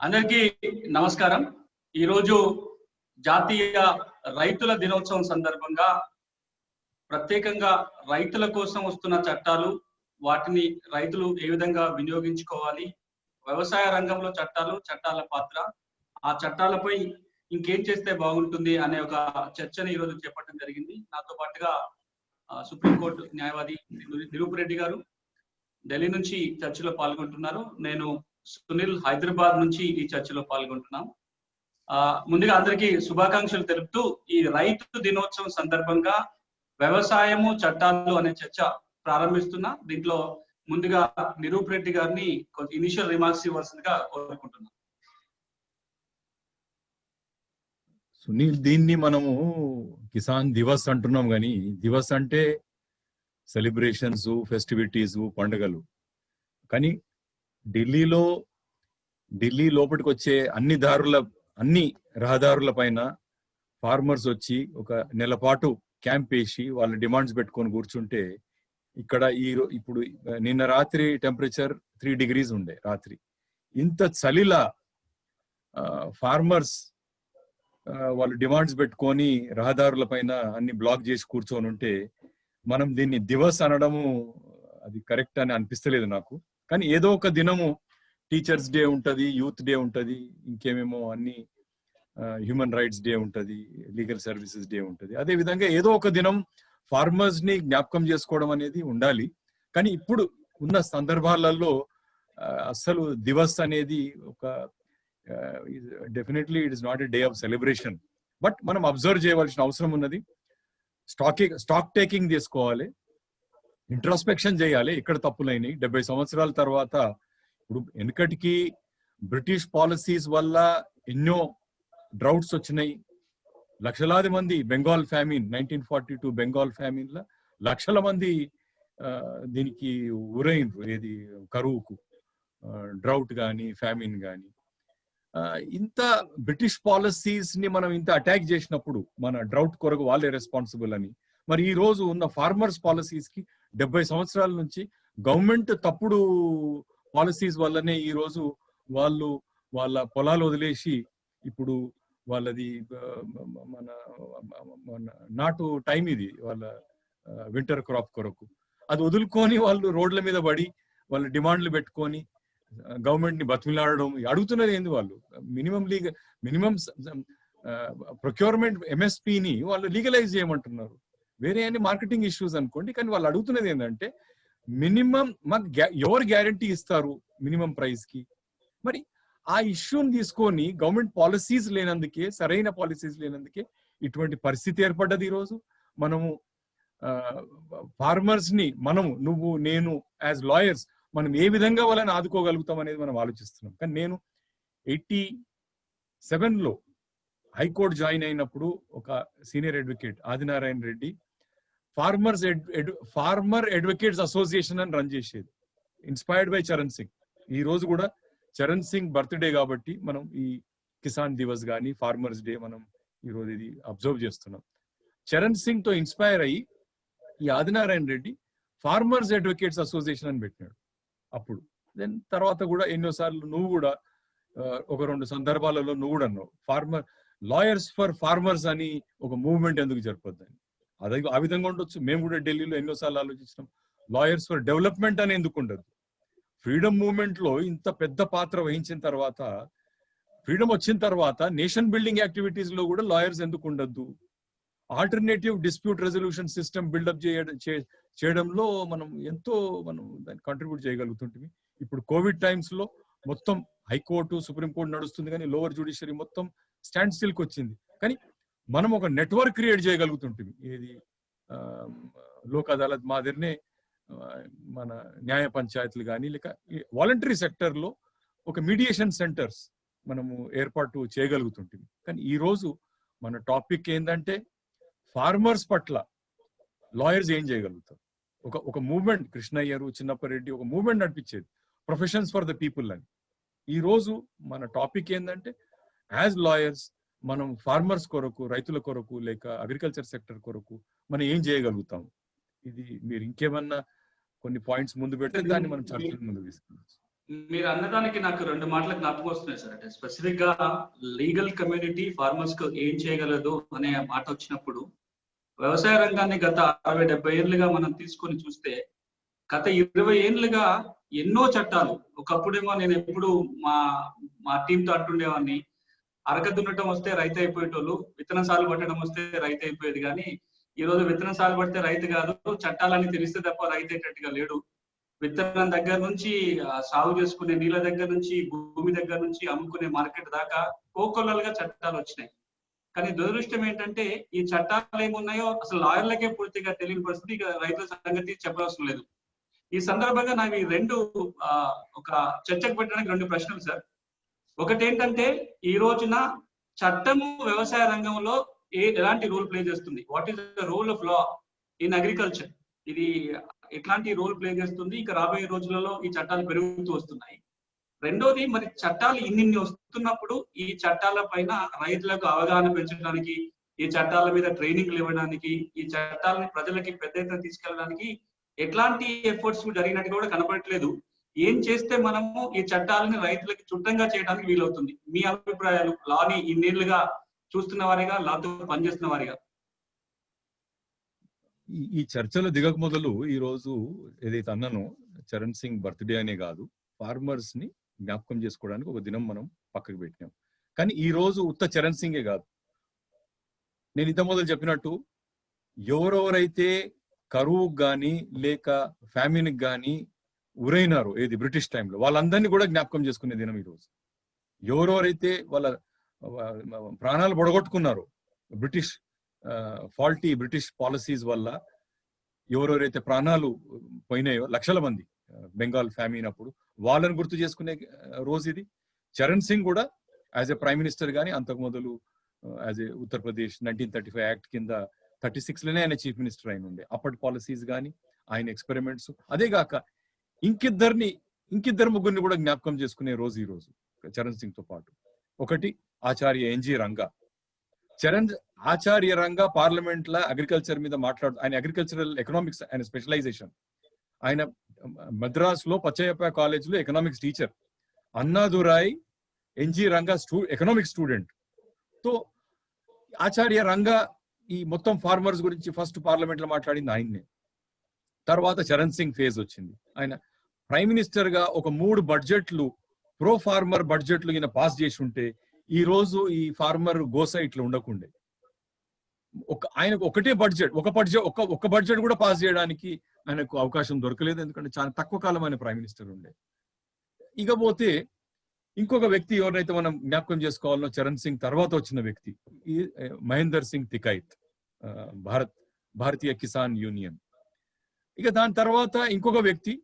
అందరికీ నమస్కారం. ఈరోజు జాతీయ రైతుల దినోత్సవం సందర్భంగా ప్రత్యేకంగా రైతుల కోసం వస్తున్న చట్టాలు, వాటిని రైతులు ఏ విధంగా వినియోగించుకోవాలి, వ్యవసాయ రంగంలో చట్టాల పాత్ర, ఆ చట్టాలపై ఇంకేం చేస్తే బాగుంటుంది అనే ఒక చర్చని ఈరోజు చేపట్టడం జరిగింది. నాతో పాటుగా సుప్రీంకోర్టు న్యాయవాది నిరూప్ రెడ్డి గారు ఢిల్లీ నుంచి చర్చలో పాల్గొంటున్నారు. నేను సునీల్ హైదరాబాద్ నుంచి ఈ చర్చలో పాల్గొంటున్నాం. ముందుగా అందరికీ శుభాకాంక్షలు తెలుపుతూ ఈ రైతు దినోత్సవం సందర్భంగా వ్యవసాయము చట్టాలు అనే చర్చ ప్రారంభిస్తున్నా. దీంట్లో ముందుగా నిరూప్ రెడ్డి గారిని ఇనిషియల్ రిమార్క్స్ ఇవ్వాల్సిందిగా కోరుకుంటున్నాం. సునీల్, దీన్ని మనము కిసాన్ దివస్ అంటున్నాం, కానీ దివస్ అంటే సెలబ్రేషన్స్, ఫెస్టివిటీస్, పండుగలు. కానీ ఢిల్లీ లోపలికి వచ్చే అన్ని రహదారుల పైన ఫార్మర్స్ వచ్చి ఒక నెల పాటు క్యాంప్ వేసి వాళ్ళ డిమాండ్స్ పెట్టుకొని కూర్చుంటే, ఇక్కడ ఇప్పుడు నిన్న రాత్రి టెంపరేచర్ 3 degrees ఉండే రాత్రి. ఇంత చలిలా ఫార్మర్స్ వాళ్ళు డిమాండ్స్ పెట్టుకొని రహదారుల పైన అన్ని బ్లాక్ చేసి కూర్చొని ఉంటే, మనం దీన్ని దివస్ అనడము అది కరెక్ట్ అని అనిపిస్తలేదు నాకు. కానీ ఏదో ఒక దినము టీచర్స్ డే ఉంటది, యూత్ డే ఉంటది, ఇంకేమేమో అన్ని హ్యూమన్ రైట్స్ డే ఉంటది, లీగల్ సర్వీసెస్ డే ఉంటది. అదే విధంగా ఏదో ఒక దినం ఫార్మర్స్ ని జ్ఞాపకం చేసుకోవడం అనేది ఉండాలి. కానీ ఇప్పుడు ఉన్న సందర్భాలలో అసలు దివస్ అనేది ఒక definitely it is not a day of celebration. But మనం అబ్జర్వ్ చేయవలసిన అవసరం ఉన్నది. స్టాక్ టేకింగ్ చేసుకోవాలి, ఇంట్రాస్పెక్షన్ చేయాలి, ఎక్కడ తప్పులైనవి. 70 సంవత్సరాల తర్వాత ఇప్పుడు వెనుకటికి బ్రిటిష్ పాలసీస్ వల్ల ఎన్నో డ్రౌట్స్ వచ్చినాయి. లక్షలాది మంది బెంగాల్ ఫ్యామిన్ 1942 బెంగాల్ ఫ్యామిన్ ల లక్షల మంది దీనికి ఊరైనరు. ఏది కరువుకు, డ్రౌట్ కానీ ఫ్యామిన్ కానీ. ఇంత బ్రిటిష్ పాలసీస్ ని మనం ఇంత అటాక్ చేసినప్పుడు మన డ్రౌట్ కొరకు వాళ్ళే రెస్పాన్సిబుల్ అని, మరి ఈ రోజు ఉన్న ఫార్మర్స్ పాలసీస్ కి 70 సంవత్సరాల నుంచి గవర్నమెంట్ తప్పుడు పాలసీస్ వల్లనే ఈ రోజు వాళ్ళు వాళ్ళ పొలాలు వదిలేసి ఇప్పుడు వాళ్ళది మన నాటు టైం ఇది వాళ్ళ వింటర్ క్రాప్ కొరకు అది వదులుకొని వాళ్ళు రోడ్ల మీద పడి వాళ్ళ డిమాండ్లు పెట్టుకొని గవర్నమెంట్ ని బతిమిలాడడం. అడుగుతున్నది ఏంది? వాళ్ళు మినిమం ప్రొక్యూర్మెంట్ ఎంఎస్పీని వాళ్ళు లీగలైజ్ చేయమంటున్నారు. వేరే అన్ని మార్కెటింగ్ ఇష్యూస్ అనుకోండి, కానీ వాళ్ళు అడుగుతున్నది ఏంటంటే మినిమం మాకు ఎవరు గ్యారంటీ ఇస్తారు మినిమం ప్రైస్ కి? మరి ఆ ఇష్యూని తీసుకొని గవర్నమెంట్ పాలసీస్ లేనందుకే, సరైన పాలసీస్ లేనందుకే ఇటువంటి పరిస్థితి ఏర్పడ్డది. ఈరోజు మనము ఫార్మర్స్ ని నువ్వు నేను యాజ్ లాయర్స్ మనం ఏ విధంగా వాళ్ళని ఆదుకోగలుగుతాం అనేది మనం ఆలోచిస్తున్నాం. కానీ నేను 87లో హైకోర్టు జాయిన్ అయినప్పుడు ఒక senior advocate Adinarayana Reddy former advocates association అని రన్ చేసేది, ఇన్స్పైర్డ్ బై చరణ్ సింగ్. ఈ రోజు కూడా చరణ్ సింగ్ బర్త్డే కాబట్టి మనం ఈ కిసాన్ దివస్ కానీ ఫార్మర్స్ డే మనం ఈరోజు ఇది అబ్జర్వ్ చేస్తున్నాం. చరణ్ సింగ్ తో ఇన్స్పైర్ అయ్యి ఈ Adinarayana Reddy farmers advocates association అని పెట్టినాడు అప్పుడు. దెన్ తర్వాత కూడా ఎన్నోసార్లు నువ్వు కూడా ఒక 2 సందర్భాలలో నువ్వు కూడా అన్నావు లాయర్స్ ఫర్ ఫార్మర్స్ అని ఒక మూవ్మెంట్ ఎందుకు జరపొద్దని. అదే ఆ విధంగా ఉండొచ్చు. మేము కూడా ఢిల్లీలో ఎన్నోసార్లు ఆలోచించినాం, లాయర్స్ ఫర్ డెవలప్మెంట్ అని ఎందుకు ఉండదు? ఫ్రీడమ్ మూవ్మెంట్ లో ఇంత పెద్ద పాత్ర వహించిన తర్వాత, ఫ్రీడమ్ వచ్చిన తర్వాత నేషన్ బిల్డింగ్ యాక్టివిటీస్ లో కూడా లాయర్స్ ఎందుకు ఉండద్దు? Alternative dispute resolution system build up చేయడంలో మనం దాన్ని కంట్రిబ్యూట్ చేయగలుగుతుంటుంది. ఇప్పుడు కోవిడ్ టైమ్స్ లో మొత్తం హైకోర్టు, సుప్రీంకోర్టు నడుస్తుంది, కానీ లోవర్ జ్యుడిషియరీ మొత్తం స్టాండ్ స్టిల్ కి వచ్చింది. కానీ మనం ఒక నెట్వర్క్ క్రియేట్ చేయగలుగుతుంటుంది. ఏది లోక్ అదాలత్ మాదిరినే మన న్యాయ పంచాయతీలు కానీ, లేక వాలంటరీ సెక్టర్ లో ఒక మీడియేషన్ సెంటర్స్ మనము ఏర్పాటు చేయగలుగుతుంటుంది. కానీ ఈ రోజు మన టాపిక్ ఏంటంటే ఫార్మర్స్ పట్ల లాయర్స్ ఏం చేయగలుగుతారు? ఒక మూవ్మెంట్, కృష్ణయ్యరు, చిన్నప్పరెడ్డి ఒక మూవ్మెంట్ నడిపించేది, ప్రొఫెషన్స్ ఫర్ ద పీపుల్ అని. ఈ రోజు మన టాపిక్ ఏంటంటే యాజ్ లాయర్స్ మనం ఫార్మర్స్ కొరకు, రైతుల కొరకు, లేక అగ్రికల్చర్ సెక్టర్ కొరకు మనం ఏం చేయగలుగుతాం? ఇది మీరు ఇంకేమన్నా కొన్ని పాయింట్స్ ముందు పెడితే దాన్ని మనం చర్చ ముందు తీసుకున్నాం. మీరు అన్నదానికి నాకు 2 మాటలు జ్ఞాపకం వస్తున్నాయి సార్. అంటే స్పెసిఫిక్ గా లీగల్ కమ్యూనిటీ ఫార్మర్స్ కు ఏం చేయగలదు అనే మాట వచ్చినప్పుడు, వ్యవసాయ రంగాన్ని గత 60-70 ఏళ్లుగా మనం తీసుకొని చూస్తే, గత 20 ఏళ్లుగా ఎన్నో చట్టాలు. ఒకప్పుడేమో నేను ఎప్పుడు మా మా టీంతో అంటుండేవాడిని, అరక దున్నటం వస్తే రైతు అయిపోయేటోళ్ళు, విత్తనం సాలు పట్టడం వస్తే రైతు అయిపోయేది. కానీ ఈ రోజు విత్తనం సాలు పడితే రైతు కాదు, చట్టాలన్నీ తెలిస్తే తప్ప రైతు అయ్యేటట్టుగా లేడు. విత్తనం దగ్గర నుంచి సాగు చేసుకునే నీళ్ళ దగ్గర నుంచి, భూమి దగ్గర నుంచి అమ్ముకునే మార్కెట్ దాకా కోకొల్లలుగా చట్టాలు వచ్చినాయి. కానీ దురదృష్టం ఏంటంటే, ఈ చట్టాలు ఏమున్నాయో అసలు లాయర్లకే పూర్తిగా తెలియని పరిస్థితి. ఇక రైతుల సంగతి చెప్పవలసిన లేదు. ఈ సందర్భంగా నాకు ఈ 2 ఒక చర్చకు పెట్టడానికి 2 ప్రశ్నలు సార్. ఒకటేంటంటే, ఈ రోజున చట్టము వ్యవసాయ రంగంలో ఎలాంటి రోల్ ప్లే చేస్తుంది? What is the role of law in agriculture? ఇది ఎట్లాంటి రోల్ ప్లే చేస్తుంది? ఇక రాబోయే రోజులలో ఈ చట్టాలు పెరుగుతూ వస్తున్నాయి. రెండోది, మరి చట్టాలు ఇన్ని వస్తున్నప్పుడు ఈ చట్టాల పైన రైతులకు అవగాహన పెంచడానికి, ఈ చట్టాల మీద ట్రైనింగ్లు ఇవ్వడానికి, ఈ చట్టాలని ప్రజలకి పెద్ద ఎత్తున తీసుకెళ్ళడానికి ఎట్లాంటి ఎఫర్ట్స్ జరిగినట్టు కూడా కనపడట్లేదు. ఏం చేస్తే మనము ఈ చట్టాలని రైతులకి చుట్టంగా చేయడానికి వీలవుతుంది? మీ అభిప్రాయాలు, లాని ఇన్నేళ్లుగా చూస్తున్న వారిగా, లాతో పనిచేస్తున్న వారిగా. ఈ చర్చలు దిగక మొదలు ఈ రోజు ఏదైతే అన్నానో, చరణ్ సింగ్ బర్త్డే అనే కాదు, ఫార్మర్స్ ని జ్ఞాపకం చేసుకోవడానికి ఒక దినం మనం పక్కకు పెట్టినాం. కానీ ఈ రోజు ఉత్త చరణ్ సింగే కాదు, నేను ఇంత మొదలు చెప్పినట్టు ఎవరెవరైతే కరువుకు గాని లేక ఫ్యామిన్ కి గాని ఉరైనారో ఏది బ్రిటిష్ టైంలో, వాళ్ళందరినీ కూడా జ్ఞాపకం చేసుకునే దినం ఈరోజు. ఎవరెవరైతే వాళ్ళ ప్రాణాలు పొడగొట్టుకున్నారో బ్రిటిష్ ఫాల్టీ బ్రిటిష్ పాలసీస్ వల్ల, ఎవరెవరైతే ప్రాణాలు పోయినాయో లక్షల మంది బెంగాల్ ఫ్యామిన్ అప్పుడు, వాళ్ళని గుర్తు చేసుకునే రోజు ఇది. చరణ్ సింగ్ కూడా యాజ్ ఎ ప్రైమ్ మినిస్టర్ గానీ, అంతకు మొదలు యాజ్ ఏ ఉత్తరప్రదేశ్ 1935 యాక్ట్ కింద 36లోనే ఆయన చీఫ్ మినిస్టర్ అయిన ఉండే. అప్పటి పాలసీస్ కానీ, ఆయన ఎక్స్పెరిమెంట్స్, అదే కాక ఇంకిద్దరు ముగ్గురిని కూడా జ్ఞాపకం చేసుకునే రోజు ఈ రోజు చరణ్ సింగ్ తో పాటు. ఒకటి ఆచార్య ఎన్జి రంగా. ఆచార్య రంగా పార్లమెంట్ లా అగ్రికల్చర్ మీద మాట్లాడు, ఆయన అగ్రికల్చరల్ ఎకనామిక్స్ ఆయన స్పెషలైజేషన్. ఆయన మద్రాస్ లో పచ్చయ్యప్ప కాలేజ్ లో economics teacher. Annadurai N G Ranga economics student. తో ఆచార్య రంగా ఈ మొత్తం ఫార్మర్స్ గురించి ఫస్ట్ పార్లమెంట్ లో మాట్లాడింది ఆయన్నే. తర్వాత చరణ్ సింగ్ ఫేజ్ వచ్చింది. ఆయన ప్రైమ్ మినిస్టర్ గా ఒక 3 బడ్జెట్లు, ప్రో ఫార్మర్ బడ్జెట్లు ఈయన పాస్ చేసి ఉంటే ఈ రోజు ఈ ఫార్మర్ గోసైట్లు ఉండకుండే. ఆయనకు ఒకటే బడ్జెట్, ఒక బడ్జెట్ కూడా పాస్ చేయడానికి ఆయనకు అవకాశం దొరకలేదు, ఎందుకంటే చాలా తక్కువ కాలం ఆయన ప్రైమ్ మినిస్టర్ ఉండే. ఇకపోతే ఇంకొక వ్యక్తి ఎవరైతే మనం జ్ఞాపకం చేసుకోవాలనో, చరణ్ సింగ్ తర్వాత వచ్చిన వ్యక్తి మహేందర్ సింగ్ తికాయిత్, భారతీయ కిసాన్ యూనియన్. ఇక దాని తర్వాత ఇంకొక వ్యక్తి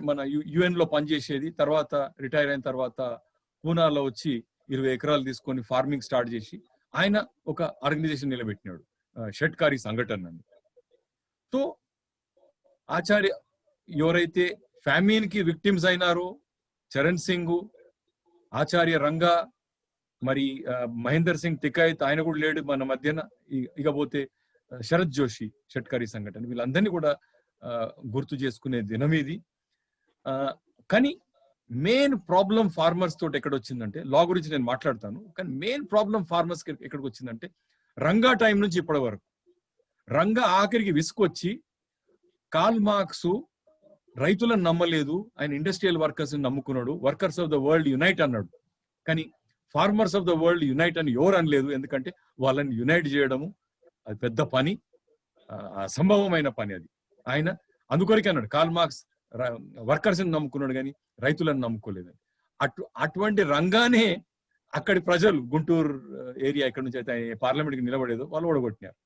మన UN లో పనిచేసేది, తర్వాత రిటైర్ అయిన తర్వాత పూనాలో వచ్చి 20 ఎకరాలు తీసుకొని ఫార్మింగ్ స్టార్ట్ చేసి ఆయన ఒక ఆర్గనైజేషన్ నిలబెట్టినాడు, షట్కారీ సంఘటన అని. తో ఆచార్య ఎవరైతే ఫ్యామిన్ కి విక్టిమ్స్ అయినారో, చరణ్ సింగ్, ఆచార్య రంగా, మరి మహేందర్ సింగ్ తికాయిత్ ఆయన కూడా లేడు మన మధ్యన. ఇకపోతే శరత్ జోషి, షట్కారీ సంఘటన, వీళ్ళందరినీ కూడా గుర్తు చేసుకునే దినం ఇది. కానీ మెయిన్ ప్రాబ్లం ఫార్మర్స్ తోటి ఎక్కడ వచ్చిందంటే, లా గురించి నేను మాట్లాడతాను, కానీ మెయిన్ ప్రాబ్లం ఫార్మర్స్ ఎక్కడికి వచ్చిందంటే, రంగా టైం నుంచి ఇప్పటి వరకు రంగా ఆఖరికి విసుకొచ్చి కార్ల్ మార్క్స్ రైతులను నమ్మలేదు, ఆయన ఇండస్ట్రియల్ వర్కర్స్ నమ్ముకున్నాడు, workers of the world unite అన్నాడు. కానీ farmers of the world unite అని ఎవరు అనలేదు, ఎందుకంటే వాళ్ళని యునైట్ చేయడము అది పెద్ద పని, అసంభవమైన పని అది. ఆయన అందుకొరకే అన్నాడు, కార్ల్ మార్క్స్ వర్కర్స్ నమ్ముకున్నాడు కానీ రైతులను నమ్ముకోలేదని. అటువంటి రంగానే అక్కడి ప్రజలు, గుంటూరు ఏరియా ఎక్కడి నుంచి అయితే పార్లమెంట్కి నిలబడేదో వాళ్ళు ఓడగొట్టినారు.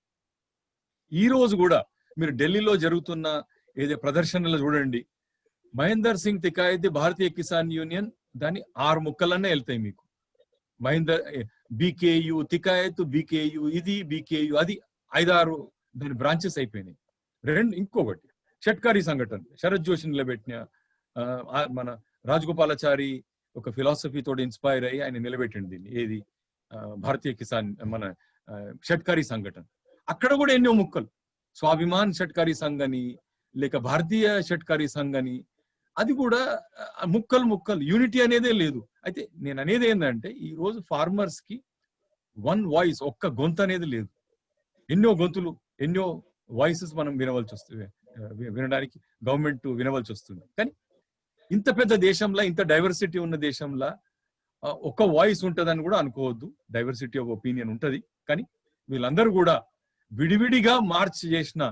ఈ రోజు కూడా మీరు ఢిల్లీలో జరుగుతున్న ఏదో ప్రదర్శనలు చూడండి, మహేందర్ సింగ్ తికాయిత్ భారతీయ కిసాన్ యూనియన్, దాన్ని 6 ముక్కలన్నా వెళ్తాయి మీకు. BKU తికాయిత్, BKU ఇది, BKU అది, 5-6 దాని బ్రాంచెస్ అయిపోయినాయి. ఇంకొకటి షట్కారీ సంఘటన, శరత్ జోషి నిలబెట్టిన, మన రాజగోపాలాచారి ఒక ఫిలాసఫీ తోటి ఇన్స్పైర్ అయ్యి ఆయన నిలబెట్టింది దీన్ని, ఏది భారతీయ కిసాన్ మన షట్కారీ సంఘటన. అక్కడ కూడా ఎన్నో ముక్కలు, స్వాభిమాన్ షట్కారీ సంఘ్ అని, లేక భారతీయ షట్కారీ సంఘ్ అని, అది కూడా ముక్కలు యూనిటీ అనేదే లేదు. అయితే నేను అనేది ఏంటంటే ఈ రోజు ఫార్మర్స్ కి వన్ వాయిస్, ఒక్క గొంతు అనేది లేదు. ఎన్నో గొంతులు, ఎన్నో వాయిసెస్ మనం వినవలసి వస్తుంది, వినడానికి గవర్నమెంట్ వినవలసి వస్తుంది. కానీ ఇంత పెద్ద దేశంలో, ఇంత డైవర్సిటీ ఉన్న దేశంలో ఒక వాయిస్ ఉంటుందని కూడా అనుకోవద్దు. డైవర్సిటీ ఆఫ్ ఒపీనియన్ ఉంటది, కానీ వీళ్ళందరూ కూడా విడివిడిగా మార్చ్ చేసిన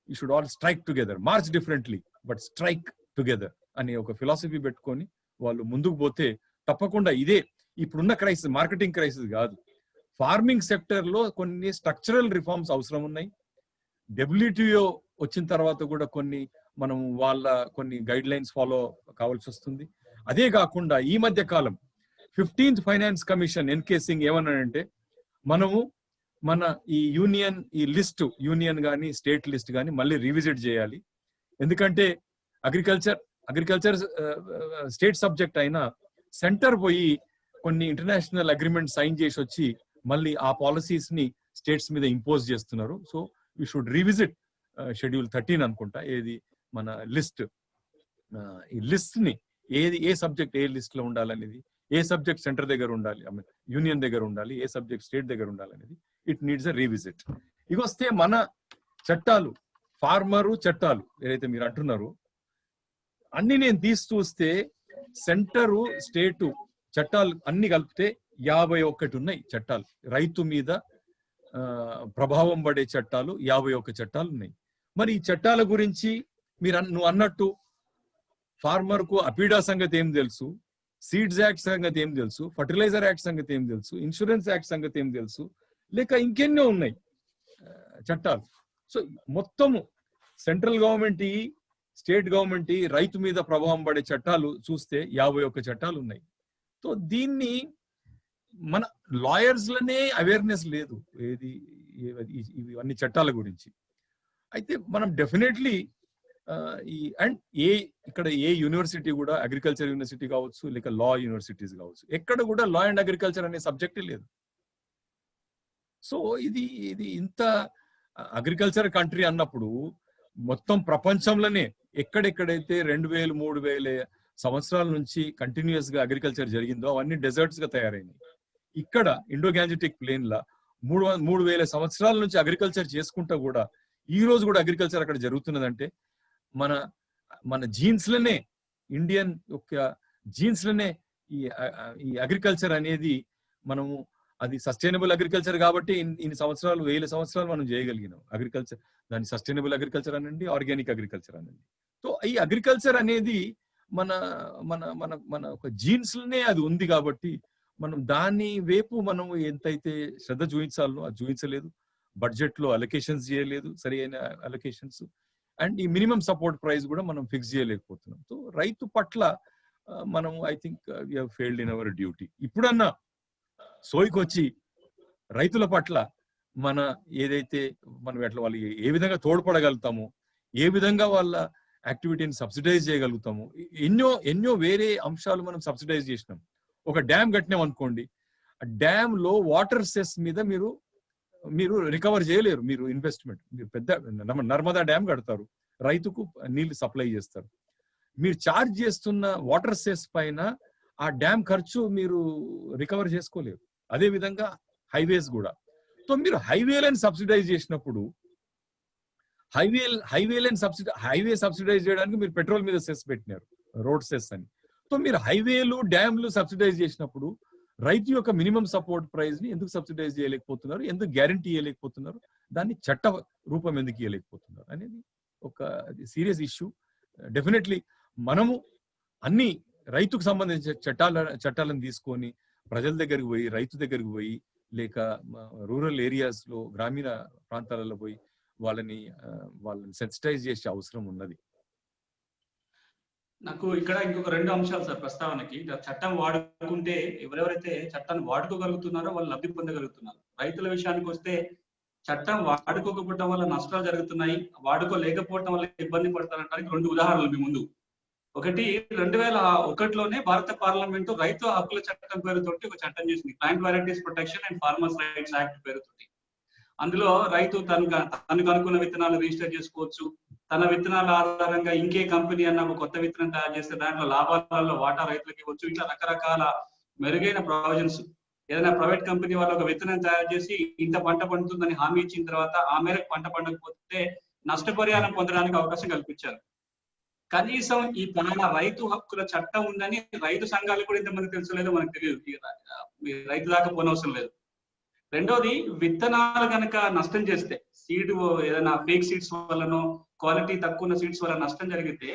you should all strike together, March differently but strike together అనే ఒక ఫిలాసఫీ పెట్టుకొని వాళ్ళు ముందుకు పోతే తప్పకుండా ఇదే ఇప్పుడున్న క్రైసిస్ మార్కెటింగ్ క్రైసిస్ కాదు. ఫార్మింగ్ సెక్టర్ లో కొన్ని స్ట్రక్చరల్ రిఫార్మ్స్ అవసరం ఉన్నాయి. WTO వచ్చిన తర్వాత కూడా మనం వాళ్ళ కొన్ని గైడ్ లైన్స్ ఫాలో కావాల్సి వస్తుంది. అదే కాకుండా ఈ మధ్య కాలం 15th ఫైనాన్స్ కమిషన్ ఎన్కేసింగ్ ఏమన్నాడంటే మనము మన ఈ యూనియన్ కానీ స్టేట్ లిస్ట్ కానీ మళ్ళీ రివిజిట్ చేయాలి. ఎందుకంటే అగ్రికల్చర్ స్టేట్ సబ్జెక్ట్ అయినా సెంటర్ పోయి కొన్ని ఇంటర్నేషనల్ అగ్రిమెంట్ సైన్ చేసి వచ్చి మళ్ళీ ఆ పాలసీస్ ని స్టేట్స్ మీద ఇంపోజ్ చేస్తున్నారు. So we should revisit schedule 13 అనుకుంటా, ఏది మన లిస్ట్, ఈ లిస్ట్ ని ఏ సబ్జెక్ట్ ఏ లిస్ట్ లో ఉండాలనేది, ఏ సబ్జెక్ట్ సెంటర్ దగ్గర ఉండాలి, యూనియన్ దగ్గర ఉండాలి, ఏ సబ్జెక్ట్ స్టేట్ దగ్గర ఉండాలనేది ఇట్ నీడ్స్ అ రీవిజిట్. ఇగొస్తే మన చట్టాలు, ఫార్మరు చట్టాలు ఏదైతే మీరు అంటున్నారు అన్ని నేను చూస్తే సెంటరు స్టేటు చట్టాలు అన్ని కలిపితే 51 ఉన్నాయి చట్టాలు. రైతు మీద ప్రభావం పడే చట్టాలు 51 చట్టాలు ఉన్నాయి. మరి ఈ చట్టాల గురించి నువ్వు అన్నట్టు ఫార్మర్ కు అపీడా సంగతి ఏం తెలుసు, సీడ్స్ యాక్ట్ సంగతి ఏం తెలుసు, ఫర్టిలైజర్ యాక్ట్ సంగతి ఏం తెలుసు, ఇన్సూరెన్స్ యాక్ట్ సంగతి ఏం తెలుసు, లేక ఇంకెన్నో ఉన్నాయి చట్టాలు. సో మొత్తము సెంట్రల్ గవర్నమెంట్ స్టేట్ గవర్నమెంట్ రైతు మీద ప్రభావం పడే చట్టాలు చూస్తే 51 చట్టాలు ఉన్నాయి. సో దీన్ని మన లాయర్స్ లోనే అవేర్నెస్ లేదు ఇవన్నీ చట్టాల గురించి. అయితే మనం డెఫినెట్లీ ఇక్కడ ఏ యూనివర్సిటీ కూడా, అగ్రికల్చర్ యూనివర్సిటీ కావచ్చు లేక లా యూనివర్సిటీస్ కావచ్చు, ఎక్కడ కూడా లా అండ్ అగ్రికల్చర్ అనే సబ్జెక్టే లేదు. సో ఇది ఇంత అగ్రికల్చర్ కంట్రీ అన్నప్పుడు మొత్తం ప్రపంచంలోనే ఎక్కడెక్కడైతే 2000 3000 సంవత్సరాల నుంచి కంటిన్యూస్ గా అగ్రికల్చర్ జరిగిందో అవన్నీ డెజర్ట్స్ గా తయారైనాయి. ఇక్కడ ఇండో గ్యాంజెటిక్ ప్లేన్ లా 3000 సంవత్సరాల నుంచి అగ్రికల్చర్ చేసుకుంటా కూడా ఈ రోజు కూడా అగ్రికల్చర్ అక్కడ జరుగుతున్నదంటే మన జీన్స్ లోనే, ఇండియన్ యొక్క జీన్స్ లోనే ఈ అగ్రికల్చర్ అనేది మనము అది సస్టైనబుల్ అగ్రికల్చర్ కాబట్టి ఇన్ని సంవత్సరాలు 1000 సంవత్సరాలు మనం చేయగలిగినాం. అగ్రికల్చర్ దాన్ని సస్టైనబుల్ అగ్రికల్చర్ అనండి, ఆర్గానిక్ అగ్రికల్చర్ అనండి. సో ఈ అగ్రికల్చర్ అనేది మన మన మన మన ఒక జీన్స్ లోనే అది ఉంది కాబట్టి మనం దాని వైపు మనం ఎంతైతే శ్రద్ధ చూపించాలో అది చూపించలేదు. బడ్జెట్ లో అలొకేషన్స్ చేయలేదు, సరి అయిన అలొకేషన్స్, అండ్ ఈ మినిమం సపోర్ట్ ప్రైస్ కూడా మనం ఫిక్స్ చేయలేకపోతున్నాం. సో రైతు పట్ల మనం I think we have failed in our duty. ఇప్పుడన్నా సోయికి వచ్చి రైతుల పట్ల మన ఏదైతే మనం ఎట్లా వాళ్ళకి ఏ విధంగా తోడ్పడగలుగుతామో, ఏ విధంగా వాళ్ళ యాక్టివిటీని సబ్సిడైజ్ చేయగలుగుతాము, ఎన్నో వేరే అంశాలు మనం సబ్సిడైజ్ చేసినాం. ఒక డ్యామ్ కట్టినాం అనుకోండి, ఆ డ్యామ్ లో వాటర్ సెస్ మీద మీరు రికవర్ చేయలేరు. మీరు ఇన్వెస్ట్మెంట్, మీరు పెద్ద నర్మదా డ్యామ్ కడతారు, రైతుకు నీళ్లు సప్లై చేస్తారు, మీరు ఛార్జ్ చేస్తున్న వాటర్ సెస్ పైన ఆ డ్యామ్ ఖర్చు మీరు రికవర్ చేసుకోలేరు. అదే విధంగా హైవేస్ కూడా. సో మీరు హైవేలను సబ్సిడైజ్ చేసినప్పుడు హైవే సబ్సిడైజ్ చేయడానికి మీరు పెట్రోల్ మీద సెస్ పెట్టినారు, రోడ్ సెస్ అని. సో మీరు హైవేలు డ్యామ్లు సబ్సిడైజ్ చేసినప్పుడు రైతు యొక్క మినిమం సపోర్ట్ ప్రైస్ ని ఎందుకు సబ్సిడైజ్ చేయలేకపోతున్నారు, ఎందుకు గ్యారంటీ ఇవ్వలేకపోతున్నారు, దాన్ని చట్ట రూపం ఎందుకు ఇవ్వలేకపోతున్నారు అనేది ఒక సీరియస్ ఇష్యూ. డెఫినెట్లీ మనము అన్ని రైతుకు సంబంధించిన చట్టాలను తీసుకొని ప్రజల దగ్గరికి పోయి, రైతు దగ్గరికి పోయి, లేక రూరల్ ఏరియాస్ లో గ్రామీణ ప్రాంతాలలో పోయి వాళ్ళని సెన్సిటైజ్ చేసే అవసరం ఉన్నది. నాకు ఇక్కడ ఇంకొక 2 అంశాలు సార్ ప్రస్తావనకి. చట్టం వాడుకుంటే ఎవరెవరైతే చట్టాన్ని వాడుకోగలుగుతున్నారో వాళ్ళు లబ్ధి పొందగలుగుతున్నారు. రైతుల విషయానికి వస్తే చట్టం వాడుకోకపోవడం వల్ల నష్టాలు జరుగుతున్నాయి, వాడుకోలేకపోవడం వల్ల ఇబ్బంది పడతారంటానికి 2 ఉదాహరణలు మీ ముందు. ఒకటి 2001లోనే భారత పార్లమెంటు రైతు హక్కుల చట్టం పేరుతోటి ఒక చట్టం చేసింది, plant varieties protection and farmers rights act పేరుతోటి. అందులో రైతు తనకు అనుకున్న విత్తనాలు రిజిస్టర్ చేసుకోవచ్చు, తన విత్తనాల ఆధారంగా ఇంకే కంపెనీ అన్న ఒక కొత్త విత్తనం తయారు చేస్తే దాంట్లో లాభాలలో వాటా రైతులకి ఇవ్వచ్చు. ఇట్లా రకరకాల మెరుగైన ప్రొవిజన్స్. ఏదైనా ప్రైవేట్ కంపెనీ వాళ్ళు ఒక విత్తనం తయారు చేసి ఇంత పంట పండుతుందని హామీ ఇచ్చిన తర్వాత ఆ మేరకు పంట పండకపోతే నష్టపరిహారం పొందడానికి అవకాశం కల్పించారు. కనీసం ఈ పలానా రైతు హక్కుల చట్టం ఉందని రైతు సంఘాలు కూడా ఇంతమంది తెలుసలేదో మనకు తెలియదు. రైతు దాకా పోనవసరం లేదు. రెండోది, విత్తనాలు కనుక నష్టం చేస్తే, సీడ్ ఏదైనా ఫేక్ సీడ్స్ వల్లనో క్వాలిటీ తక్కువ ఉన్న సీడ్స్ వల్ల నష్టం జరిగితే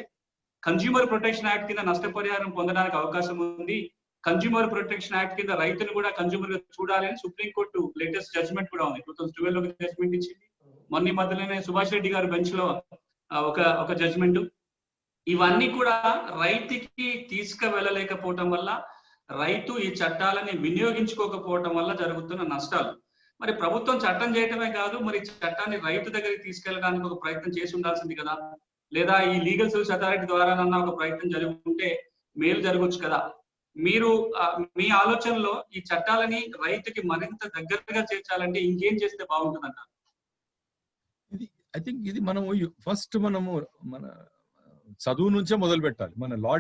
కన్జ్యూమర్ ప్రొటెక్షన్ యాక్ట్ కింద నష్టపరిహారం పొందడానికి అవకాశం ఉంది. కన్జ్యూమర్ ప్రొటెక్షన్ యాక్ట్ కింద రైతులు కూడా కన్జ్యూమర్ గా చూడాలి అని సుప్రీంకోర్టు లేటెస్ట్ జడ్జ్మెంట్ కూడా ఉంది. 2012 లో జడ్జ్మెంట్ ఇచ్చింది. మొన్న మధ్యలోనే సుభాష్ రెడ్డి గారి బెంచ్ లో ఒక జడ్జ్మెంట్. ఇవన్నీ కూడా రైతుకి తీసుకువెళ్ళలేకపోవటం వల్ల, రైతు ఈ చట్టాలని వినియోగించుకోకపోవటం వల్ల జరుగుతున్న నష్టాలు. మరి ప్రభుత్వం చట్టం చేయటమే కాదు, మరి చట్టాన్ని రైతు దగ్గరికి తీసుకెళ్ళడానికి ఒక ప్రయత్నం చేసి ఉండాల్సింది కదా. లేదా ఈ లీగల్ సర్వీస్ అథారిటీ ద్వారానన్నా ఒక ప్రయత్నం జరుగుతుంటే మేలు జరగవచ్చు కదా. మీరు మీ ఆలోచనలో ఈ చట్టాలని రైతుకి మరింత దగ్గరగా చేర్చాలంటే ఇంకేం చేస్తే బాగుంటుందంట? ఐ థింక్ ఇది మనము ఫస్ట్ మన చదువు నుంచే మొదలు పెట్టాలి. మన లా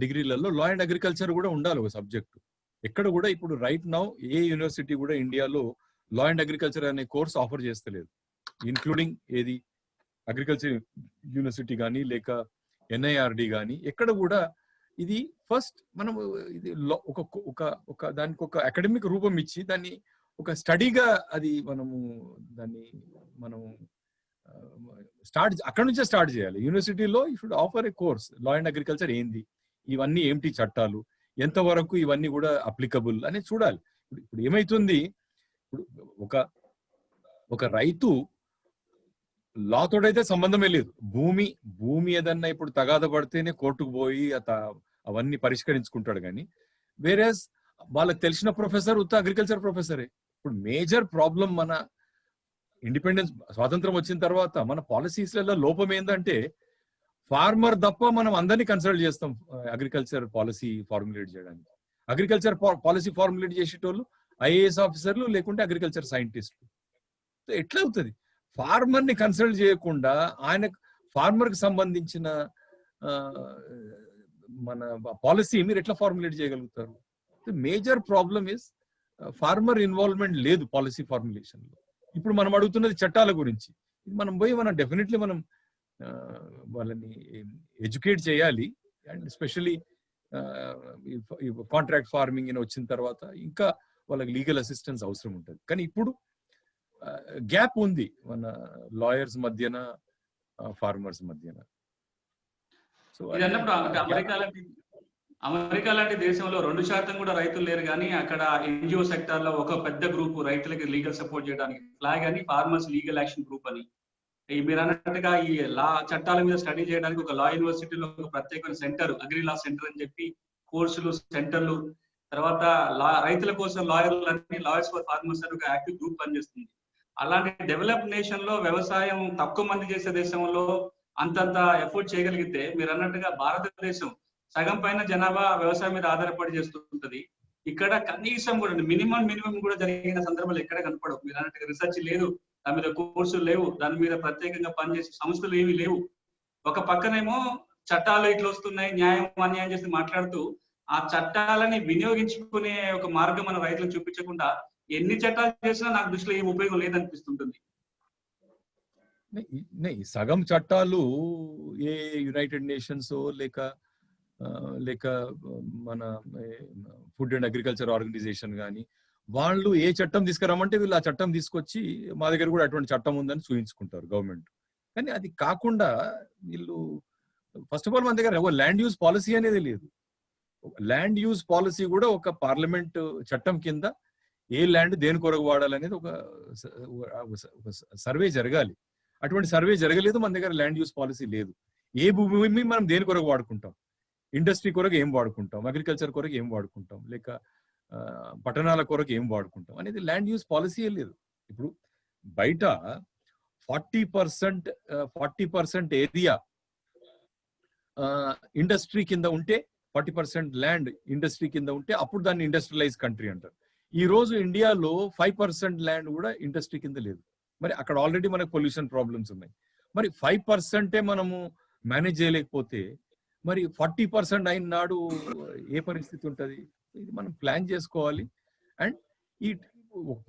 డిగ్రీలలో లా అండ్ అగ్రికల్చర్ కూడా ఉండాలి ఒక సబ్జెక్టు. ఎక్కడ కూడా ఇప్పుడు రైట్ నౌ ఏ యూనివర్సిటీ కూడా ఇండియాలో లా అండ్ అగ్రికల్చర్ అనే కోర్స్ ఆఫర్ చేస్తలేదు. ఇంక్లూడింగ్ ఏది అగ్రికల్చర్ యూనివర్సిటీ కానీ లేక ఎన్ఐఆర్డి కానీ ఎక్కడ కూడా ఇది ఫస్ట్ మనము ఇది ఒక దానికి ఒక అకాడమిక్ రూపం ఇచ్చి దాన్ని ఒక స్టడీగా అది మనము అక్కడ నుంచే స్టార్ట్ చేయాలి. యూనివర్సిటీలో you should offer A course. Law and agriculture ఏంది, ఇవన్నీ ఏమిటి చట్టాలు, ఎంతవరకు ఇవన్నీ కూడా అప్లికబుల్ అనేది చూడాలి. ఇప్పుడు ఏమైతుంది, ఇప్పుడు ఒక రైతు లాతోడైతే సంబంధమే లేదు. భూమి ఏదన్నా ఇప్పుడు తగాద పడితేనే కోర్టుకు పోయి అవన్నీ పరిష్కరించుకుంటాడు. కానీ వేరే వాళ్ళకి తెలిసిన ప్రొఫెసర్ అగ్రికల్చర్ ప్రొఫెసరే. ఇప్పుడు మేజర్ ప్రాబ్లం మన ఇండిపెండెన్స్ స్వాతంత్రం వచ్చిన తర్వాత మన పాలసీస్లలో లోపం ఏంటంటే ఫార్మర్ తప్ప మనం అందరినీ కన్సల్ట్ చేస్తాం అగ్రికల్చర్ పాలసీ ఫార్ములేట్ చేయడానికి. అగ్రికల్చర్ పాలసీ ఫార్ములేట్ చేసేటోళ్ళు ఐఏఎస్ ఆఫీసర్లు లేకుంటే అగ్రికల్చర్ సైంటిస్టులు. ఎట్లా అవుతుంది? ఫార్మర్ ని కన్సల్ట్ చేయకుండా ఆయన ఫార్మర్ కి సంబంధించిన మన పాలసీ మీరు ఎట్లా ఫార్ములేట్ చేయగలుగుతారు? Major problem is farmer involvement లేదు పాలసీ ఫార్ములేషన్ లో. ఇప్పుడు మనం అడుగుతున్నది చట్టాల గురించి. మనం పోయి డెఫినెట్లీ మనం వాళ్ళని ఎడ్యుకేట్ చేయాలి. అండ్ ఎస్పెషల్లీ కాంట్రాక్ట్ ఫార్మింగ్ అని వచ్చిన తర్వాత ఇంకా వాళ్ళకి లీగల్ అసిస్టెన్స్ అవసరం ఉంటుంది. కానీ ఇప్పుడు గ్యాప్ ఉంది మన లాయర్స్ మధ్యన ఫార్మర్స్ మధ్యన. సో అమెరికా లాంటి దేశంలో 2% కూడా రైతులు లేరు, కానీ అక్కడ ఎన్జిఓ సెక్టార్ లో ఒక పెద్ద గ్రూప్ రైతులకి లీగల్ సపోర్ట్ చేయడానికి ఫ్లాగ్ అని ఫార్మర్స్ లీగల్ యాక్షన్ గ్రూప్ అని. మీరు అన్నట్టుగా ఈ లా చట్టాల మీద స్టడీ చేయడానికి ఒక లా యూనివర్సిటీలో ఒక ప్రత్యేకమైన సెంటర్, అగ్రి లా సెంటర్ అని చెప్పి కోర్సులు సెంటర్లు, తర్వాత రైతుల కోసం లాయర్స్ ఫర్ ఫార్మర్స్ అని ఒక యాక్టివ్ గ్రూప్ పనిచేస్తుంది. అలాంటి డెవలప్ నేషన్ లో వ్యవసాయం తక్కువ మంది చేసే దేశంలో అంతంత ఎఫోర్ట్ చేయగలిగితే, మీరు అన్నట్టుగా భారతదేశం సగం పైన జనాభా వ్యవసాయం మీద ఆధారపడి చేస్తుంటది. ఇక్కడ కనీసం కూడా మినిమం కూడా జరిగిన సందర్భాలు ఎక్కడ కనపడవు. మీరు అన్నట్టుగా రీసెర్చ్ లేదు, దాని మీద కోర్సులు లేవు, దాని మీద ప్రత్యేకంగా పనిచేసే సంస్థలు ఏమీ లేవు. ఒక పక్కనేమో చట్టాలు ఇట్లా వస్తున్నాయి, న్యాయం అన్యాయం చేసి మాట్లాడుతూ ఆ చట్టాలని వినియోగించుకునే ఒక మార్గం మన రైతులకు చూపించకుండా ఎన్ని చట్టాలు చేసినా నాకు దృష్టిలో ఏం ఉపయోగం లేదనిపిస్తుంటుంది. సగం చట్టాలు ఏ యునైటెడ్ నేషన్స్ లేక మన ఫుడ్ అండ్ అగ్రికల్చర్ ఆర్గనైజేషన్ కానీ వాళ్ళు ఏ చట్టం తీసుకురామంటే వీళ్ళు ఆ చట్టం తీసుకొచ్చి మా దగ్గర కూడా అటువంటి చట్టం ఉందని చూపించుకుంటారు గవర్నమెంట్. కానీ అది కాకుండా వీళ్ళు ఫస్ట్ ఆఫ్ ఆల్ మన దగ్గర ల్యాండ్ యూజ్ పాలసీ అనేది లేదు. ల్యాండ్ యూజ్ పాలసీ కూడా ఒక పార్లమెంట్ చట్టం కింద ఏ ల్యాండ్ దేని కొరకు వాడాలనేది ఒక సర్వే జరగాలి. అటువంటి సర్వే జరగలేదు. మన దగ్గర ల్యాండ్ యూజ్ పాలసీ లేదు. ఏ భూమి మనం దేని కొరకు వాడుకుంటాం, ఇండస్ట్రీ కొరకు ఏం వాడుకుంటాం, అగ్రికల్చర్ కొరకు ఏం వాడుకుంటాం, లేక పట్టణాల కొరకు ఏం వాడుకుంటాం అనేది ల్యాండ్ యూజ్ పాలసీయే లేదు. ఇప్పుడు బయట 40% ఏరియా ఇండస్ట్రీ కింద ఉంటే, 40% ల్యాండ్ ఇండస్ట్రీ కింద ఉంటే అప్పుడు దాన్ని ఇండస్ట్రియలైజ్ కంట్రీ అంటారు. ఈ రోజు ఇండియాలో 5% ల్యాండ్ కూడా ఇండస్ట్రీ కింద లేదు. మరి అక్కడ ఆల్రెడీ మనకు పొల్యూషన్ ప్రాబ్లమ్స్ ఉన్నాయి. మరి 5% మనము మేనేజ్ చేయలేకపోతే మరి 40% అయిన నాడు ఏ పరిస్థితి ఉంటుంది? ఇది మనం ప్లాన్ చేసుకోవాలి. అండ్ ఈ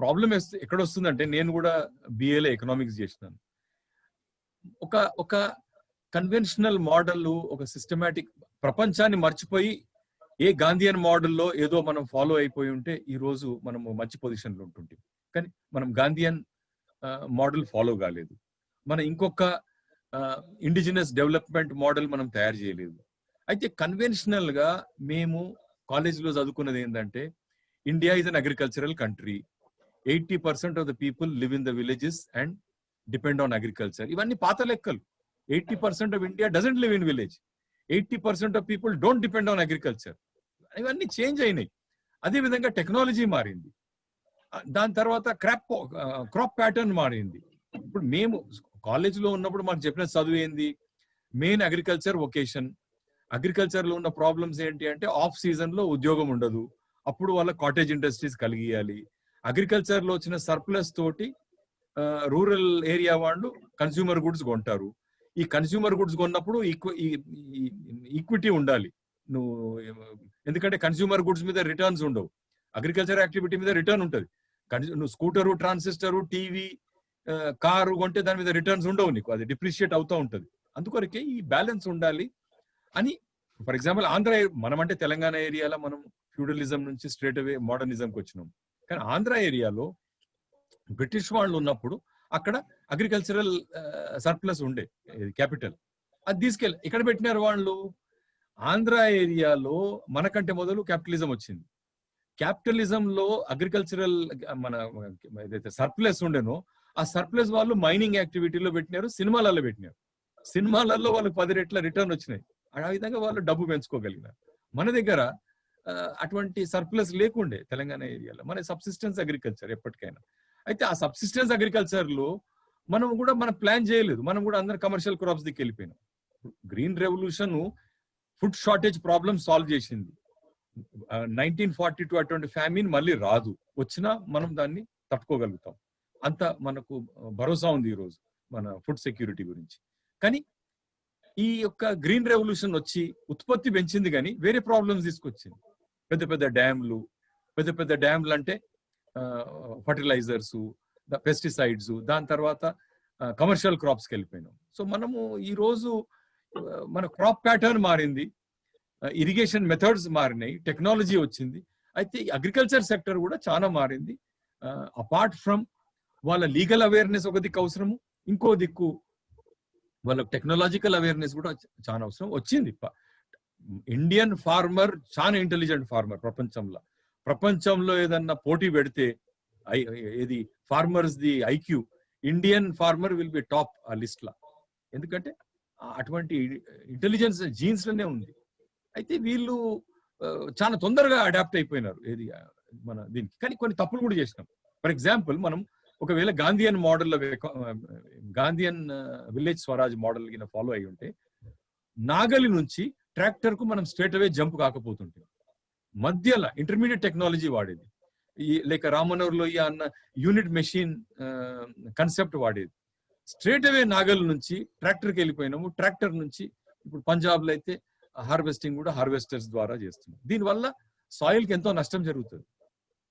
ప్రాబ్లం ఎక్కడ వస్తుందంటే, నేను కూడా బిఏలో ఎకనామిక్స్ చేసినాను. ఒక కన్వెన్షనల్ మోడల్, ఒక సిస్టమాటిక్ ప్రపంచాన్ని మర్చిపోయి ఏ గాంధీయన్ మోడల్లో ఏదో మనం ఫాలో అయిపోయి ఉంటే ఈ రోజు మనము మంచి పొజిషన్లో ఉంటుంటాం. కానీ మనం గాంధీయన్ మోడల్ ఫాలో కాలేదు. మన ఇంకొక ఇండిజినస్ డెవలప్మెంట్ మోడల్ మనం తయారు చేయలేదు. అయితే కన్వెన్షనల్ గా మేము కాలేజీలో చదువుకున్నది ఏంటంటే, India is an agricultural country, 80% of the people live in the villages and depend on agriculture. ఇవన్నీ పాత లెక్కలు. 80% of India doesn't live in village, 80% of people don't depend on agriculture. ఇవన్నీ చేంజ్ అయినాయి. అదేవిధంగా టెక్నాలజీ మారింది. దాని తర్వాత క్రాప్ ప్యాటర్న్ మారింది. ఇప్పుడు మేము కాలేజీలో ఉన్నప్పుడు మాకు చెప్పిన చదువు ఏంది? Main agriculture vacation. అగ్రికల్చర్ లో ఉన్న ప్రాబ్లమ్స్ ఏంటి అంటే, ఆఫ్ సీజన్ లో ఉద్యోగం ఉండదు, అప్పుడు వాళ్ళ కాటేజ్ ఇండస్ట్రీస్ కలిగియాలి. అగ్రికల్చర్ లో వచ్చిన సర్ప్లస్ తోటి రూరల్ ఏరియా వాళ్ళు కన్స్యూమర్ గుడ్స్ కొంటారు. ఈ కన్స్యూమర్ గుడ్స్ కొన్నప్పుడు ఈక్విటీ ఉండాలి. ఎందుకంటే కన్స్యూమర్ గుడ్స్ మీద రిటర్న్స్ ఉండవు, అగ్రికల్చర్ యాక్టివిటీ మీద రిటర్న్ ఉంటుంది. నువ్వు స్కూటరు, ట్రాన్సిస్టరు, టీవీ, కారు కొంటే దాని మీద రిటర్న్స్ ఉండవు, నీకు అది డిప్రిషియేట్ అవుతూ ఉంటుంది. అందుకొరకే ఈ బ్యాలెన్స్ ఉండాలి అని. ఫర్ ఎగ్జాంపుల్ ఆంధ్ర, మనం అంటే తెలంగాణ ఏరియాలో మనం ఫ్యూడలిజం నుంచి స్ట్రేట్ అవే మోడర్నిజంకి వచ్చినాం. కానీ ఆంధ్ర ఏరియాలో బ్రిటిష్ వాళ్ళు ఉన్నప్పుడు అక్కడ అగ్రికల్చరల్ సర్ప్లస్ ఉండే క్యాపిటల్, అది తీసుకెళ్ళి ఇక్కడ పెట్టినారు వాళ్ళు. ఆంధ్ర ఏరియాలో మనకంటే మొదలు క్యాపిటలిజం వచ్చింది. క్యాపిటలిజంలో అగ్రికల్చరల్ మన ఏదైతే సర్ప్లస్ ఉండేనో ఆ సర్ప్లస్ వాళ్ళు మైనింగ్ యాక్టివిటీలో పెట్టినారు, సినిమాలలో పెట్టినారు. సినిమాలలో వాళ్ళకి 10 రెట్ల రిటర్న్ వచ్చినాయి. ఆ విధంగా వాళ్ళు డబ్బు పెంచుకోగలిగినారు. మన దగ్గర అటువంటి సర్ప్లస్ లేకుండే తెలంగాణ ఏరియాలో. మన సబ్సిస్టెన్స్ అగ్రికల్చర్ ఎప్పటికైనా. అయితే ఆ సబ్సిస్టెన్స్ అగ్రికల్చర్ లో మనం ప్లాన్ చేయలేదు. మనం కూడా అందరం కమర్షియల్ క్రాప్స్ దిక్కి వెళ్ళిపోయినాం. Green revolution food shortage problem solve చేసింది. 1942 అటువంటి ఫ్యామిన్ మళ్ళీ రాదు, వచ్చినా మనం దాన్ని తట్టుకోగలుగుతాం. అంత మనకు భరోసా ఉంది ఈరోజు మన ఫుడ్ సెక్యూరిటీ గురించి. కానీ ఈ యొక్క గ్రీన్ రెవల్యూషన్ వచ్చి ఉత్పత్తి పెంచింది, కానీ వేరే ప్రాబ్లమ్స్ తీసుకొచ్చింది. పెద్ద పెద్ద డ్యామ్లు అంటే ఫర్టిలైజర్స్, పెస్టిసైడ్స్, దాని తర్వాత కమర్షియల్ క్రాప్స్కి వెళ్ళిపోయినాం. సో మనము ఈరోజు మన క్రాప్ ప్యాటర్న్ మారింది, ఇరిగేషన్ మెథడ్స్ మారినాయి, టెక్నాలజీ వచ్చింది. అయితే అగ్రికల్చర్ సెక్టర్ కూడా చాలా మారింది. అపార్ట్ ఫ్రమ్ వాళ్ళ లీగల్ అవేర్నెస్ ఒక దిక్కు అవసరము, ఇంకో దిక్కు వాళ్ళ టెక్నాలజికల్ అవేర్నెస్ కూడా చాలా అవసరం వచ్చింది. ఇండియన్ ఫార్మర్ చాలా ఇంటెలిజెంట్ ఫార్మర్. ప్రపంచంలో ఏదన్నా పోటీ పెడితే ఏది farmers the IQ, Indian farmer will be top ఆ లిస్ట్ లా. ఎందుకంటే అటువంటి ఇంటెలిజెన్స్ జీన్స్ లోనే ఉంది. అయితే వీళ్ళు చాలా తొందరగా అడాప్ట్ అయిపోయినారు ఏది మన దీనికి. కానీ కొన్ని తప్పులు కూడా చేసినాం. ఫర్ ఎగ్జాంపుల్, మనం ఒకవేళ గాంధీయన్ మోడల్లో, గాంధీయన్ విలేజ్ స్వరాజ్ మోడల్ కింద ఫాలో అయి ఉంటే, నాగలి నుంచి ట్రాక్టర్ కు మనం స్ట్రేట్ అవే జంప్ కాకపోతుంటే, మధ్యలో ఇంటర్మీడియట్ టెక్నాలజీ వాడేది. లేక రామనగర్లో అన్న యూనిట్ మెషిన్ కన్సెప్ట్ వాడేది. స్ట్రేట్ అవే నాగల్ నుంచి ట్రాక్టర్కి వెళ్ళిపోయినాము. ట్రాక్టర్ నుంచి ఇప్పుడు పంజాబ్లో అయితే హార్వెస్టింగ్ కూడా హార్వెస్టర్స్ ద్వారా చేస్తున్నాం. దీనివల్ల సాయిల్కి ఎంతో నష్టం జరుగుతుంది.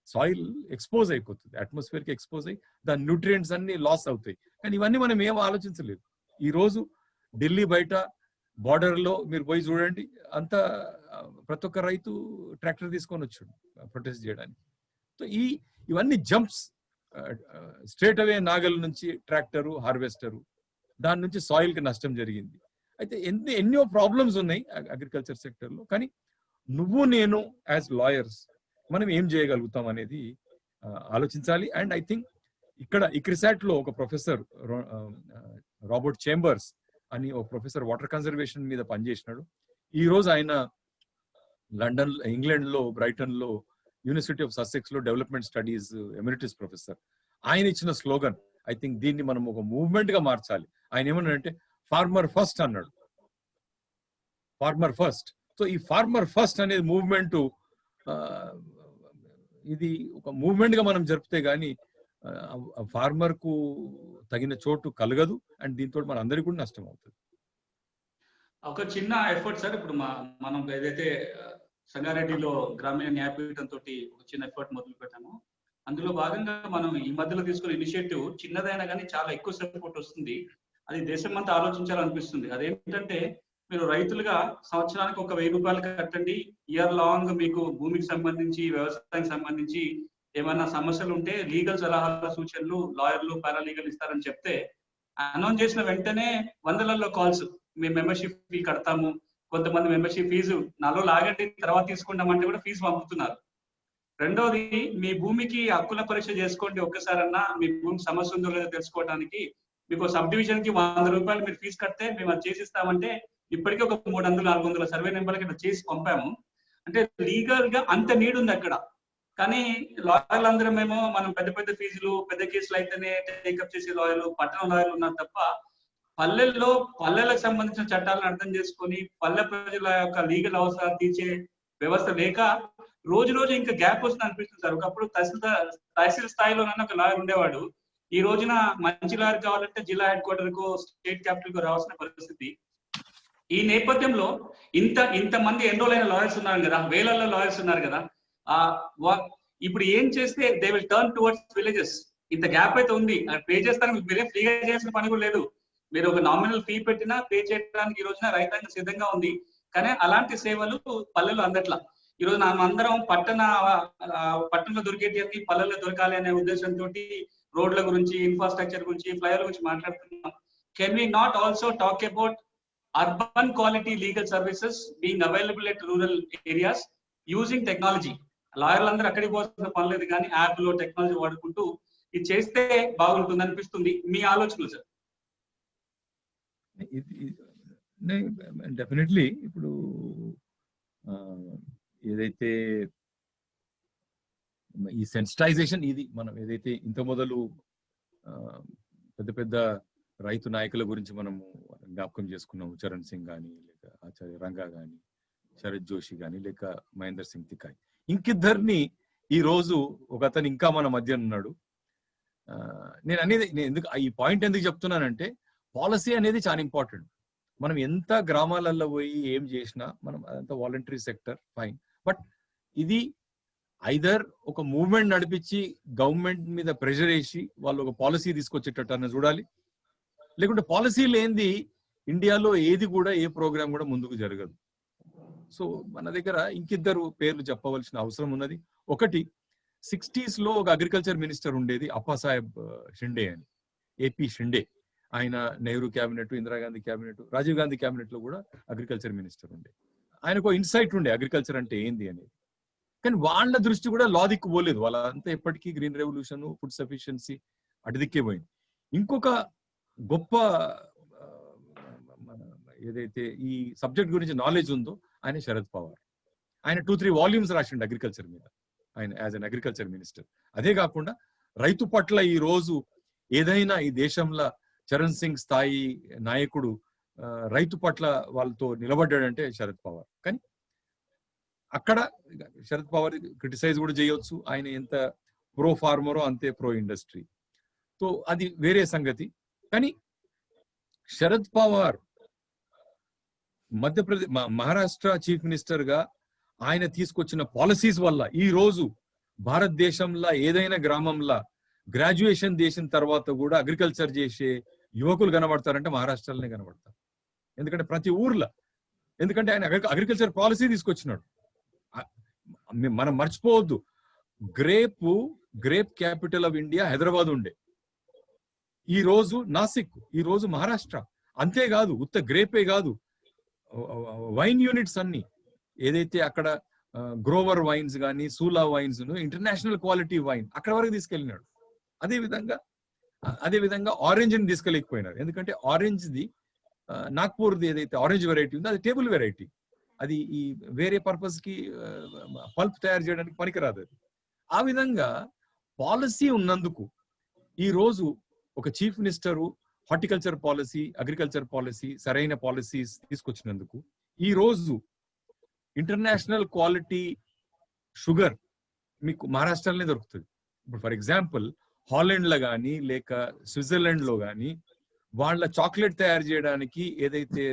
సాయిల్ ఎక్స్పోజ్ అయిపోతుంది, అట్మాస్ఫియర్కి ఎక్స్పోజ్ అయ్యి దాని న్యూట్రియంట్స్ అన్ని లాస్ అవుతాయి. కానీ ఇవన్నీ మనం ఏం ఆలోచించలేదు. ఈ రోజు ఢిల్లీ బయట బార్డర్లో మీరు పోయి చూడండి, అంతా ప్రతి ఒక్క రైతు ట్రాక్టర్ తీసుకొని వచ్చాడు ప్రొటెస్ట్ చేయడానికి. సో ఇవన్నీ జంప్స్, స్ట్రేట్ అవే నాగల్ నుంచి ట్రాక్టరు, హార్వెస్టరు, దాని నుంచి సాయిల్కి నష్టం జరిగింది. అయితే ఎన్నో ప్రాబ్లమ్స్ ఉన్నాయి అగ్రికల్చర్ సెక్టర్లో. కానీ నువ్వు నేను యాజ్ లాయర్స్ మనం ఏం చేయగలుగుతాం అనేది ఆలోచించాలి. అండ్ ఐ థింక్ ఇక్కడ ఇక్రిసాట్ లో ఒక ప్రొఫెసర్ రాబర్ట్ చేంబర్స్ అని ఒక ప్రొఫెసర్ వాటర్ కన్జర్వేషన్ మీద పనిచేసినాడు. ఈ రోజు ఆయన లండన్, ఇంగ్లాండ్ లో, బ్రైటన్ లో, యూనివర్సిటీ ఆఫ్ ససెక్స్ లో డెవలప్మెంట్ స్టడీస్ ఎమిరిటస్ ప్రొఫెసర్. ఆయన ఇచ్చిన స్లోగన్, ఐ థింక్ దీన్ని మనం ఒక మూవ్మెంట్ గా మార్చాలి. ఆయన ఏమన్నాడంటే ఫార్మర్ ఫస్ట్ అన్నాడు. Farmer first. సో ఈ ఫార్మర్ ఫస్ట్ అనేది మూవ్మెంట్, ఇది ఒక మూవ్మెంట్ గా మనం జరిపితే గానీ ఫార్మర్ కు తగిన చోటు కలగదు, అండ్ దీంతో మన అందరికీ కూడా నష్టం అవుతుంది. ఒక చిన్న ఎఫర్ట్ సార్, ఇప్పుడు మనం ఏదైతే సంగారెడ్డిలో గ్రామీణ న్యాయపీఠం తోటి ఒక చిన్న ఎఫర్ట్ మొదలు పెట్టాము. అందులో భాగంగా మనం ఈ మధ్యలో తీసుకున్న ఇనిషియేటివ్ చిన్నదైనా కానీ చాలా ఎక్కువ సపోర్ట్ వస్తుంది. అది దేశం అంతా ఆలోచించాలనిపిస్తుంది. అదేంటంటే, మీరు రైతులుగా సంవత్సరానికి ఒక 1000 రూపాయలు కట్టండి, ఇయర్ లాంగ్ మీకు భూమికి సంబంధించి వ్యవసాయానికి సంబంధించి ఏమైనా సమస్యలు ఉంటే లీగల్ సలహాల సూచనలు లాయర్లు పారాలీగల్ ఇస్తారని చెప్తే, అనౌన్స్ చేసిన వెంటనే వందలలో కాల్స్, మేము మెంబర్షిప్ ఫీ కడతాము, కొంతమంది మెంబర్షిప్ ఫీజు 4 రోజులు ఆగండి తర్వాత తీసుకుంటామంటే కూడా ఫీజు పంపుతున్నారు. రెండోది, మీ భూమికి హక్కుల పరీక్ష చేసుకోండి ఒక్కసారన్నా, మీ భూమి సమస్య ఉందో లేదో తెలుసుకోవడానికి. మీకు సబ్ డివిజన్ కి 100 రూపాయలు మీరు ఫీజు కడితే మేము అది చేసిస్తామంటే ఇప్పటికే ఒక 300-400 సర్వే నెంబర్లకి ఇట్లా చేసి పంపాము. అంటే లీగల్ గా అంత నీడ్ ఉంది అక్కడ. కానీ లాయర్లు అందరం మేము మనం పెద్ద పెద్ద ఫీజులు పెద్ద కేసులు అయితేనే టేకప్ చేసే లాయర్లు, పట్టణ లాయర్లు ఉన్నారు తప్ప పల్లెలకు సంబంధించిన చట్టాలను అర్థం చేసుకొని పల్లె ప్రజల యొక్క లీగల్ అవసరాలు తీర్చే వ్యవస్థ లేక రోజు రోజు ఇంకా గ్యాప్ వస్తుంది అనిపిస్తుంది సార్. ఒకప్పుడు తహసీల్ స్థాయిలోనన్నా ఒక లాయర్ ఉండేవాడు. ఈ రోజున మంచి లాయర్ కావాలంటే జిల్లా హెడ్ క్వార్టర్ కు, స్టేట్ క్యాపిటల్ కు రావాల్సిన పరిస్థితి. ఈ నేపథ్యంలో ఇంతమంది ఎన్రోల్ అయిన లాయర్స్ ఉన్నారు కదా, వేలల్లో లాయర్స్ ఉన్నారు కదా. ఇప్పుడు ఏం చేస్తే they will turn towards villages. ఇంత గ్యాప్ అయితే ఉంది, పే చేస్తానికి మీరే ఫ్రీగా చేయాల్సిన పని కూడా లేదు. మీరు ఒక నామినల్ ఫీ పెట్టినా పే చేయడానికి ఈ రోజున రైతాంగం సిద్ధంగా ఉంది. కానీ అలాంటి సేవలు పల్లెలు అందట్లా. ఈ రోజు అందరం పట్టణంలో దొరికేటి పల్లెల్లో దొరకాలి అనే ఉద్దేశంతో రోడ్ల గురించి, ఇన్ఫ్రాస్ట్రక్చర్ గురించి, ఫ్లైఓవర్ గురించి మాట్లాడుతున్నాం. Can we not also talk about urban quality legal services being available at rural areas using technology? లాయర్లు అందరూ అక్కడికి పోవాల్సిన పని లేదు, కానీ యాప్ లో టెక్నాలజీ వాడుకుంటూ ఇది చేస్తే బాగుంటుంది అనిపిస్తుంది. మీ ఆలోచనలు సార్? డెఫినెట్లీ ఇప్పుడు ఏదైతే ఈ సెన్సిటైజేషన్, ఇది మనం ఏదైతే ఇంత మొదలు పెద్ద పెద్ద రైతు నాయకుల గురించి మనము జ్ఞాపకం చేసుకున్నాము. చరణ్ సింగ్ కానీ, లేక ఆచార్య రంగా కానీ, శరత్ జోషి కానీ, లేక మహేందర్ సింగ్ తికాయ్. ఇంకిద్దరిని ఈ రోజు ఒక అతను ఇంకా మన మధ్య ఉన్నాడు. నేను అనేది ఎందుకు ఈ పాయింట్ ఎందుకు చెప్తున్నానంటే, పాలసీ అనేది చాలా ఇంపార్టెంట్. మనం ఎంత గ్రామాలలో పోయి ఏం చేసినా మనం అదంతా వాలంటరీ సెక్టర్ ఫైన్, బట్ ఇది ఐదర్ ఒక మూవ్మెంట్ నడిపించి గవర్నమెంట్ మీద ప్రెషర్ వేసి వాళ్ళు ఒక పాలసీ తీసుకొచ్చేటట్టు అన్న చూడాలి, లేకుంటే పాలసీ లేనిది ఇండియాలో ఏది కూడా, ఏ ప్రోగ్రామ్ కూడా ముందుకు జరగదు. సో మన దగ్గర ఇంకిద్దరు పేర్లు చెప్పవలసిన అవసరం ఉన్నది. ఒకటి, 60s లో ఒక అగ్రికల్చర్ మినిస్టర్ ఉండేది, అప్పాసాహెబ్ షిండే అని, ఏపీ షిండే. ఆయన Nehru cabinet, Indira Gandhi cabinet, Rajiv Gandhi cabinet లో కూడా అగ్రికల్చర్ మినిస్టర్ ఉండే. ఆయనకు ఇన్సైట్ ఉండే అగ్రికల్చర్ అంటే ఏంది అనేది. కానీ వాళ్ళ దృష్టి కూడా లా దిక్కు పోలేదు. వాళ్ళంతా ఎప్పటికీ గ్రీన్ రెవల్యూషన్, ఫుడ్ సఫిషియన్సీ అటు దిక్కే పోయింది. ఇంకొక గొప్ప ఏదైతే ఈ సబ్జెక్ట్ గురించి నాలెడ్జ్ ఉందో ఆయన శరద్ పవార్. ఆయన 2-3 వాల్యూమ్స్ రాసిండు అగ్రికల్చర్ మీద, ఆయన యాజ్ అన్ అగ్రికల్చర్ మినిస్టర్. అదే కాకుండా రైతు పట్ల ఈ రోజు ఏదైనా ఈ దేశంలో చరణ్ సింగ్ స్థాయి నాయకుడు రైతు పట్ల వాళ్ళతో నిలబడ్డాడంటే శరద్ పవార్. కానీ అక్కడ శరద్ పవార్ క్రిటిసైజ్ కూడా చేయొచ్చు, ఆయన ఎంత ప్రో ఫార్మరో అంతే ప్రో ఇండస్ట్రీ. సో అది వేరే సంగతి. కానీ శరద్ పవార్ మధ్యప్రదేశ్, మహారాష్ట్ర చీఫ్ మినిస్టర్ గా ఆయన తీసుకొచ్చిన పాలసీస్ వల్ల ఈ రోజు భారతదేశంలో ఏదైనా గ్రామంలో గ్రాడ్యుయేషన్ చేసిన తర్వాత కూడా అగ్రికల్చర్ చేసే యువకులు కనబడతారంటే మహారాష్ట్రలోనే కనబడతారు. ఎందుకంటే ప్రతి ఊర్లో, ఎందుకంటే ఆయన అగ్రికల్చర్ పాలసీ తీసుకొచ్చినాడు. మనం మర్చిపోవద్దు, grape capital of India Hyderabad ఉండే, ఈ రోజు నాసిక్, ఈ రోజు మహారాష్ట్ర. అంతేకాదు, ఉత్త గ్రేపే కాదు, వైన్ యూనిట్స్ అన్ని ఏదైతే అక్కడ గ్రోవర్ వైన్స్ కానీ, Sula wines, international quality wine అక్కడ వరకు తీసుకెళ్ళినాడు. అదే విధంగా ఆరెంజ్ ని తీసుకెళ్ళకపోయినారు. ఎందుకంటే ఆరెంజ్ ది నాగ్పూర్ది ఏదైతే ఆరెంజ్ వెరైటీ ఉందో అది టేబుల్ వెరైటీ, అది ఈ వేరే పర్పస్ కి పల్ప్ తయారు చేయడానికి పనికిరాదు. అది ఆ విధంగా పాలసీ ఉన్నందుకు ఈ రోజు ఒక chief minister horticulture policy, agriculture policy, సరైన పాలసీస్ తీసుకొచ్చినందుకు ఈ రోజు ఇంటర్నేషనల్ క్వాలిటీ షుగర్ మీకు మహారాష్ట్రలోనే దొరుకుతుంది. ఇప్పుడు ఫర్ ఎగ్జాంపుల్ హాలండ్ లో కానీ లేక స్విట్జర్లాండ్ లో కానీ వాళ్ళ చాక్లెట్ తయారు చేయడానికి ఏదైతే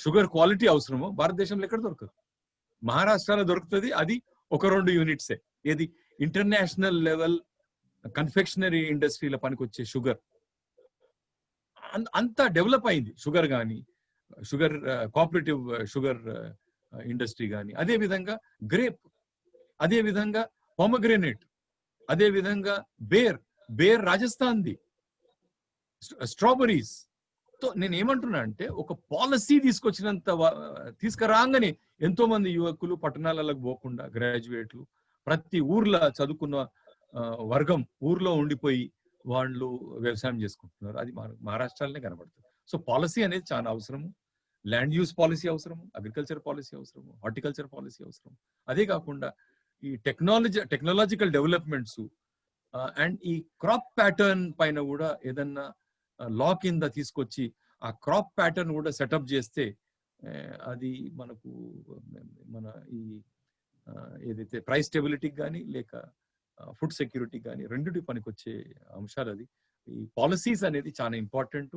షుగర్ క్వాలిటీ అవసరమో భారతదేశంలో ఎక్కడ దొరకదు. మహారాష్ట్రలో దొరుకుతుంది, అది 1-2 యూనిట్సే. ఏది ఇంటర్నేషనల్ లెవెల్ కన్ఫెక్షనరీ ఇండస్ట్రీల పనికొచ్చే షుగర్ అంతా డెవలప్ అయింది. షుగర్ కానీ షుగర్ కోఆపరేటివ్ షుగర్ ఇండస్ట్రీ కానీ, అదే విధంగా గ్రేప్, అదే విధంగా పొమగ్రెనేట్, అదే విధంగా బేర్ రాజస్థాన్ది, స్ట్రాబెరీస్. తో నేను ఏమంటున్నా అంటే ఒక పాలసీ తీసుకురాగానే ఎంతో మంది యువకులు పట్టణాలకు పోకుండా గ్రాడ్యుయేట్లు ప్రతి ఊర్లో చదువుకున్న వర్గం ఊర్లో ఉండిపోయి వాళ్ళు వ్యవసాయం చేసుకుంటున్నారు. అది మహారాష్ట్రలోనే కనబడుతుంది. సో పాలసీ అనేది చాలా అవసరము. ల్యాండ్ యూస్ పాలసీ అవసరము, అగ్రికల్చర్ పాలసీ అవసరము, హార్టికల్చర్ పాలసీ అవసరం. అదే కాకుండా ఈ టెక్నాలజికల్ డెవలప్మెంట్స్ అండ్ ఈ క్రాప్ ప్యాటర్న్ పైన కూడా ఏదన్నా లా కింద తీసుకొచ్చి ఆ క్రాప్ ప్యాటర్న్ కూడా సెటప్ చేస్తే అది మనకు మన ఈ ఏదైతే ప్రైస్ స్టెబిలిటీకి కానీ లేక ఫుడ్ సెక్యూరిటీ కానీ రెండిటి పనికొచ్చే అంశాలు. అది ఈ పాలసీస్ అనేది చాలా ఇంపార్టెంట్.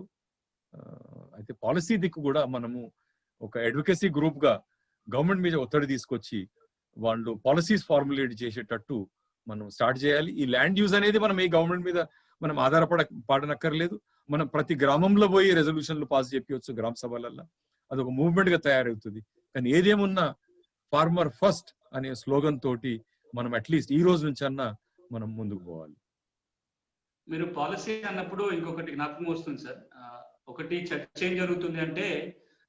అయితే పాలసీ దిక్కు కూడా మనము ఒక అడ్వకేసీ గ్రూప్ గా గవర్నమెంట్ మీద ఒత్తిడి తీసుకొచ్చి వాళ్ళు పాలసీస్ ఫార్ములేట్ చేసేటట్టు మనం స్టార్ట్ చేయాలి. ఈ ల్యాండ్ యూజ్ అనేది మనం ఏ గవర్నమెంట్ మీద మనం పాడనక్కర్లేదు. మనం ప్రతి గ్రామంలో పోయి రెజల్యూషన్లు పాస్ చేయవచ్చు గ్రామ సభలల్లో. అదొక మూవ్మెంట్ గా తయారవుతుంది. కానీ ఏదేమున్నా ఫార్మర్ ఫస్ట్ అనే స్లోగన్ తోటి మనం అట్లీస్ట్ ఈ రోజు నుంచి అన్నా మనం ముందుకు పోవాలి. మీరు పాలసీ అన్నప్పుడు ఇంకొకటి జ్ఞాపకం వస్తుంది సార్. ఒకటి చర్చ ఏం జరుగుతుంది అంటే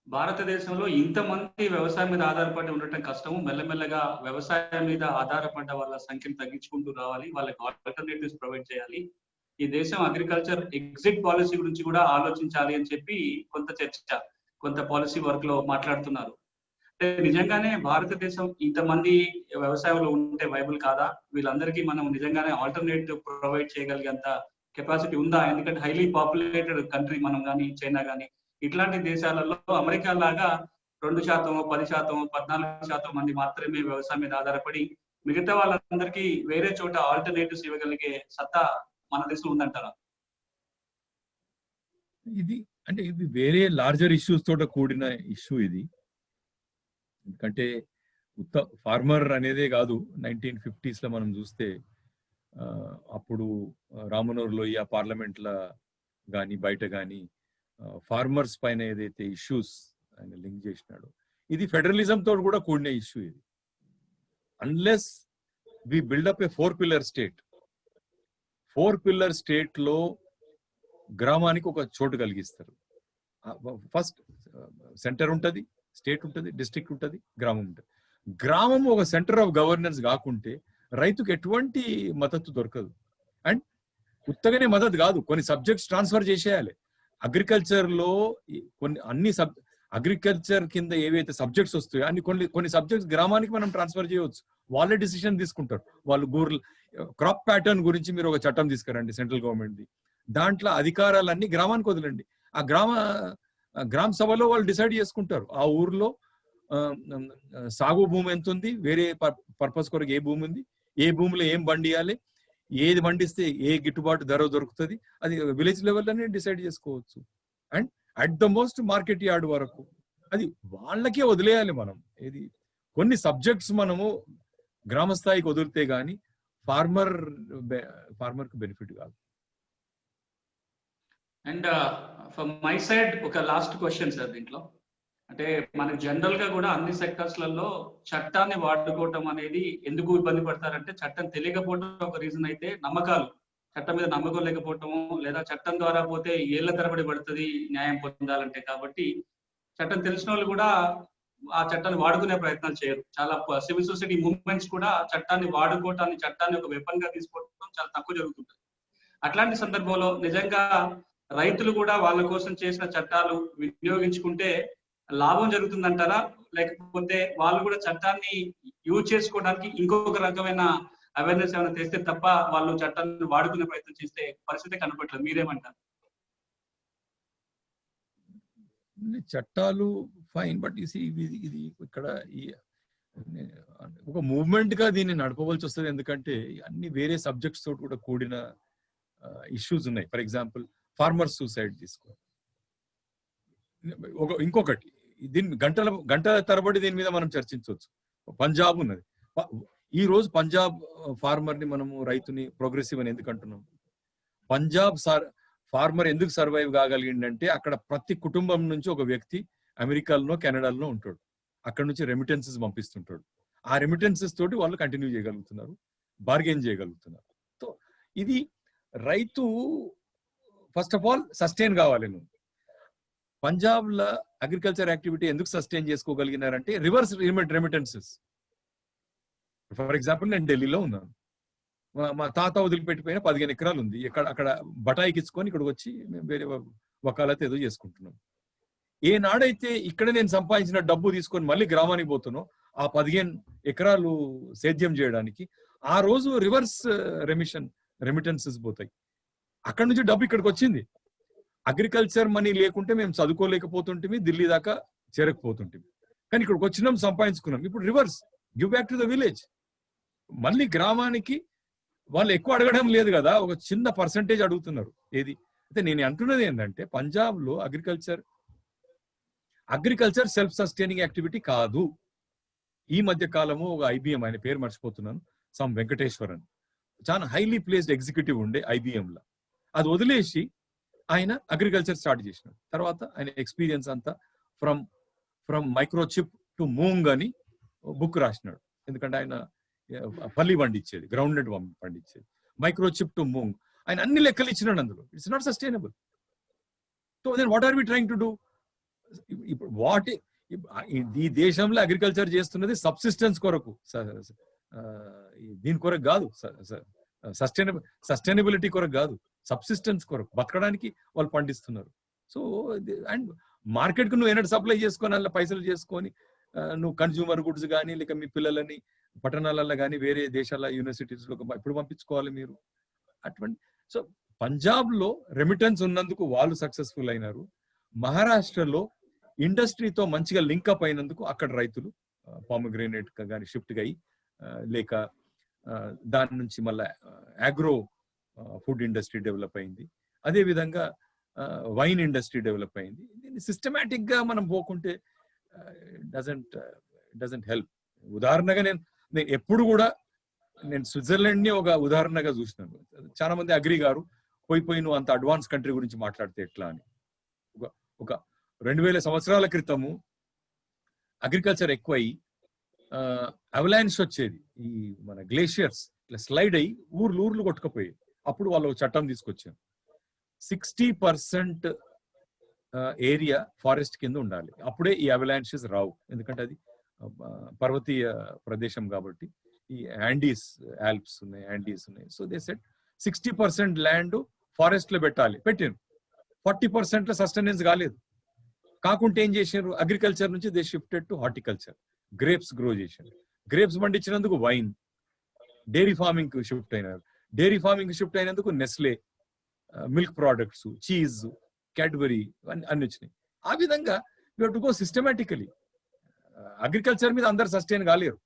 భారతదేశంలో ఇంతమంది వ్యవసాయం మీద ఆధారపడి ఉండటం కష్టము. మెల్లమెల్లగా వ్యవసాయం మీద ఆధారపడ్డ వాళ్ళ సంఖ్యను తగ్గించుకుంటూ రావాలి, వాళ్ళకి ఆల్టర్నేటివ్స్ ప్రొవైడ్ చేయాలి. ఈ దేశం అగ్రికల్చర్ ఎగ్జిట్ పాలసీ గురించి కూడా ఆలోచించాలి అని చెప్పి కొంత పాలసీ వర్క్ లో మాట్లాడుతున్నారు. అంటే నిజంగానే భారతదేశం ఇంతమంది వ్యవసాయంలో ఉంటే వైబుల్ కాదా? వీళ్ళందరికీ మనం నిజంగానే ఆల్టర్నేటివ్ ప్రొవైడ్ చేయగలిగేంత కెపాసిటీ ఉందా? ఎందుకంటే హైలీ పాపులేటెడ్ కంట్రీ మనం కానీ, చైనా కానీ, ఇట్లాంటి దేశాలలో అమెరికా లాగా 2%, 10%, 14% మంది మాత్రమే వ్యవసాయం మీద ఆధారపడి మిగతా వాళ్ళందరికీ వేరే చోట ఆల్టర్నేటివ్స్ ఇవ్వగలిగే సత్తా మన దేశంలో ఉందంటారా? ఇది వేరే లార్జర్ ఇష్యూస్ తోట కూడిన ఇష్యూ ఇది. ఎందుకంటే ఫార్మర్ అనేదే కాదు, 1950s లో మనం చూస్తే అప్పుడు రామనోర్ లోయ పార్లమెంట్ ల గాని బయట గాని ఫార్మర్స్ పైన ఏదైతే ఇష్యూస్ ఆయన లింక్ చేసినాడు, ఇది ఫెడరలిజం తోటి కూడా కూడిన ఇష్యూ. ఇది unless we build up a 4-pillar state, 4-pillar state లో గ్రామానికి ఒక చోటు కలిగిస్తారు. ఫస్ట్ సెంటర్ ఉంటది, స్టేట్ ఉంటది, డిస్ట్రిక్ట్ ఉంటది, గ్రామం ఉంటది. గ్రామం ఒక సెంటర్ ఆఫ్ గవర్నెన్స్ కాకుంటే రైతుకు ఎటువంటి మద్దతు దొరకదు. అండ్ ఉత్తగానే మద్దతు కాదు, కొన్ని సబ్జెక్ట్స్ ట్రాన్స్ఫర్ చేసేయాలి. అగ్రికల్చర్ లో అగ్రికల్చర్ కింద ఏవైతే సబ్జెక్ట్స్ వస్తాయో అన్ని కొన్ని సబ్జెక్ట్స్ గ్రామానికి మనం ట్రాన్స్ఫర్ చేయవచ్చు. వాళ్ళే డిసిషన్ తీసుకుంటారు. వాళ్ళు క్రాప్ ప్యాటర్న్ గురించి మీరు ఒక చట్టం తీసుకురండి సెంట్రల్ గవర్నమెంట్ది, దాంట్లో అధికారాలన్నీ గ్రామానికి వదలండి. ఆ గ్రామ సభలో వాళ్ళు డిసైడ్ చేసుకుంటారు ఆ ఊర్లో సాగు భూమి ఎంత ఉంది, వేరే పర్పస్ కొరకు ఏ భూమి ఉంది, ఏ భూమిలో ఏం పండియాలి, ఏది పండిస్తే ఏ గిట్టుబాటు ధర దొరుకుతుంది, అది విలేజ్ లెవెల్లోనే డిసైడ్ చేసుకోవచ్చు. And at the most market yard వరకు అది వాళ్ళకే వదిలేయాలి. మనం కొన్ని సబ్జెక్ట్స్ మనము గ్రామ స్థాయికి వదిలితే గానీ ఫార్మర్ కి బెనిఫిట్ కాదు. అండ్ ఫ్రమ్ మై సైడ్ ఒక లాస్ట్ క్వశ్చన్ సార్. దీంట్లో అంటే మనకి జనరల్ గా కూడా అన్ని సెక్టర్స్లలో చట్టాన్ని వాడుకోవటం అనేది ఎందుకు ఇబ్బంది పడతారంటే చట్టం తెలియకపోవడం ఒక రీజన్ అయితే, నమ్మకాలు, చట్టం మీద నమ్మకం లేకపోవటము, లేదా చట్టం ద్వారా పోతే ఏళ్ల తరబడి పడుతుంది న్యాయం పొందాలంటే. కాబట్టి చట్టం తెలిసిన వాళ్ళు కూడా ఆ చట్టాన్ని వాడుకునే ప్రయత్నాలు చేయరు. చాలా సివిల్ సొసైటీ మూవ్మెంట్స్ కూడా చట్టాన్ని వాడుకోవటాన్ని, చట్టాన్ని ఒక వెపన్ గా తీసుకోవడం చాలా తక్కువ జరుగుతుంది. అట్లాంటి సందర్భంలో నిజంగా రైతులు కూడా వాళ్ళ కోసం చేసిన చట్టాలు వినియోగించుకుంటే లాభం జరుగుతుందంటారా? లేకపోతే వాళ్ళు కూడా చట్టాన్ని యూజ్ చేసుకోవడానికి ఇంకొక రకమైన అవేర్నెస్ ఏమైనా తెస్తే తప్ప వాళ్ళు చట్టాన్ని వాడుకునే ప్రయత్నం చేస్తే పరిస్థితి కనపడలేదు? మీరేమంటారు? చట్టాలు ఫైన్, బట్ ఇది ఇక్కడ ఒక మూవ్మెంట్ గా దీన్ని నడపవలసి వస్తుంది. ఎందుకంటే అన్ని వేరే సబ్జెక్ట్స్ తోటి కూడా కూడిన ఇష్యూస్ ఉన్నాయి. ఫర్ ఎగ్జాంపుల్ ఫార్మర్ సూసైడ్ తీసుకో. ఇంకొకటి దీన్ని గంటల తరబడి దీని మీద మనం చర్చించవచ్చు. పంజాబ్ ఉన్నది. ఈ రోజు పంజాబ్ ఫార్మర్ ని మనము రైతుని ప్రోగ్రెసివ్ అని ఎందుకు అంటున్నాం? పంజాబ్ ఫార్మర్ ఎందుకు సర్వైవ్ కాగలిగిందంటే అక్కడ ప్రతి కుటుంబం నుంచి ఒక వ్యక్తి అమెరికాలో కెనడాలో ఉంటాడు. అక్కడ నుంచి రెమిటెన్సెస్ పంపిస్తుంటాడు. ఆ రెమిటెన్సెస్ తోటి వాళ్ళు కంటిన్యూ చేయగలుగుతున్నారు, బార్గెన్ చేయగలుగుతున్నారు. సో ఇది రైతు ఫస్ట్ ఆఫ్ ఆల్ సస్టైన్ కావాలి. నువ్వు పంజాబ్ లో అగ్రికల్చర్ యాక్టివిటీ ఎందుకు సస్టైన్ చేసుకోగలిగినారంటే రివర్స్ రెమిటెన్సెస్. ఫర్ ఎగ్జాంపుల్ నేను ఢిల్లీలో ఉన్నాను. మా తాత వదిలిపెట్టిపోయిన 15 ఎకరాలు ఉంది. అక్కడ బటాయికి ఇచ్చుకొని ఇక్కడికి వచ్చి మేము వేరే వకాలతో ఏదో చేసుకుంటున్నాం. ఏనాడైతే ఇక్కడ నేను సంపాదించిన డబ్బు తీసుకొని మళ్ళీ గ్రామానికి పోతున్నో ఆ 15 ఎకరాలు సేద్యం చేయడానికి ఆ రోజు రివర్స్ రెమిటెన్సెస్ పోతాయి. అక్కడ నుంచి డబ్బు ఇక్కడికి వచ్చింది. అగ్రికల్చర్ మనీ లేకుంటే మేము చదువుకోలేకపోతుంటే ఢిల్లీ దాకా చేరకపోతుంటే, కానీ ఇక్కడికి వచ్చినాం, సంపాదించుకున్నాం. ఇప్పుడు reverse give back to the village. మళ్ళీ గ్రామానికి వాళ్ళు ఎక్కువ అడగడం లేదు కదా, ఒక చిన్న పర్సంటేజ్ అడుగుతున్నారు. ఏది అయితే నేను అంటున్నది ఏంటంటే పంజాబ్ లో అగ్రికల్చర్ సెల్ఫ్ సస్టైనింగ్ యాక్టివిటీ కాదు. ఈ మధ్య కాలము ఒక IBM, ఆయన పేరు మర్చిపోతున్నాను, సమ్ వెంకటేశ్వరన్, చాలా హైలీ ప్లేస్డ్ ఎగ్జిక్యూటివ్ ఉండే IBM లో, అది వదిలేసి ఆయన అగ్రికల్చర్ స్టార్ట్ చేసినాడు. తర్వాత ఆయన ఎక్స్పీరియన్స్ అంతా ఫ్రమ్ మైక్రోచిప్ టు మూంగ్ అని బుక్ రాసినాడు. ఎందుకంటే ఆయన పల్లి పండించేది, గ్రౌండ్నట్ పండించేది, మైక్రోచిప్ టు మూంగ్, ఆయన అన్ని లెక్కలు ఇచ్చినాడు అందులో. It's not sustainable. So then what are we trying to do? ఇప్పుడు ఈ దేశంలో అగ్రికల్చర్ చేస్తున్నది సబ్సిస్టెన్స్ కొరకు, దీని కొరకు కాదు, సస్టైనబిలిటీ కొరకు కాదు, సబ్సిస్టెన్స్ కొరకు, బతకడానికి వాళ్ళు పండిస్తున్నారు. సో అండ్ మార్కెట్ కు నువ్వు ఎన్నడూ సప్లై చేసుకొని అలా పైసలు చేసుకొని నువ్వు కన్జ్యూమర్ గుడ్స్ కానీ లేక మీ పిల్లలని పట్టణాలలో కానీ వేరే దేశాల యూనివర్సిటీస్ లో ఎప్పుడు పంపించుకోవాలి మీరు అటువంటి. సో పంజాబ్ లో రెమిటెన్స్ ఉన్నందుకు వాళ్ళు సక్సెస్ఫుల్ అయినారు. మహారాష్ట్రలో ఇండస్ట్రీతో మంచిగా లింక్అప్ అయినందుకు అక్కడ రైతులు పామోగ్రేనేట్ కానీ షిఫ్ట్ అయ్యి లేక దాని నుంచి మళ్ళీ అగ్రో ఫుడ్ ఇండస్ట్రీ డెవలప్ అయింది. అదే విధంగా వైన్ ఇండస్ట్రీ డెవలప్ అయింది. దీన్ని సిస్టమేటిక్ గా మనం పోకుంటే డజంట్ హెల్ప్. ఉదాహరణగా నేను ఎప్పుడు కూడా నేను స్విట్జర్లాండ్ ని ఒక ఉదాహరణగా చూసినాను. చాలా మంది అగ్రి గారు పోయి నువ్వు అంత అడ్వాన్స్ కంట్రీ గురించి మాట్లాడితే ఎట్లా అని. ఒక 2000 సంవత్సరాల క్రితము అగ్రికల్చర్ ఎక్కువ అయ్యి అవలాన్స్ వచ్చేది, ఈ మన గ్లేషియర్స్ ఇట్లా స్లైడ్ అయ్యి ఊర్లు కొట్టుకుపోయాయి. అప్పుడు వాళ్ళు చట్టం తీసుకొచ్చారు, 60% ఏరియా ఫారెస్ట్ కింద ఉండాలి, అప్పుడే ఈ అవలాన్షెస్ రావు. ఎందుకంటే అది పర్వతీయ ప్రదేశం కాబట్టి, ఈ ఆల్ప్స్ ఉన్నాయి. So they set 60% land forest లో పెట్టాను. 40% లో సస్టెనెన్స్ కాలేదు. కాకుంటే ఏం చేశారు, అగ్రికల్చర్ నుంచి they shifted to horticulture. Grapes grow చేశారు. గ్రేప్స్ పండించినందుకు వైన్, డైరీ ఫార్మింగ్ కు షిఫ్ట్ అయినారు. డైరీ ఫార్మింగ్ షిఫ్ట్ అయినందుకు Nestle, milk products, cheese, Cadbury అన్ని వచ్చినాయి. ఆ విధంగా you have to go systematically. Agriculture మీద అందరు సస్టైన్ కాలేరు.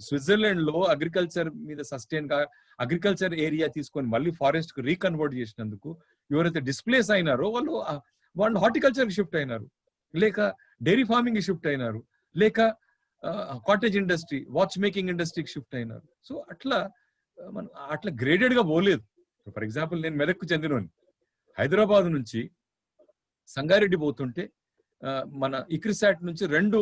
స్విట్జర్లాండ్ లో అగ్రికల్చర్ మీద అగ్రికల్చర్ ఏరియా తీసుకొని మళ్ళీ ఫారెస్ట్ కు రీకన్వర్ట్ చేసినందుకు ఎవరైతే డిస్ప్లేస్ అయినారో వాళ్ళు హార్టికల్చర్ కి షిఫ్ట్ అయినారు, లేక డైరీ ఫార్మింగ్ కి షిఫ్ట్ అయినారు, లేక కాటేజ్ ఇండస్ట్రీ, వాచ్ మేకింగ్ ఇండస్ట్రీకి షిఫ్ట్ అయినారు. సో అట్లా గ్రేడెడ్ గా పోలేదు. ఫర్ ఎగ్జాంపుల్ నేను మెదక్కు చెందినోని, హైదరాబాద్ నుంచి సంగారెడ్డి పోతుంటే మన ఇక్రిసాట్ నుంచి 2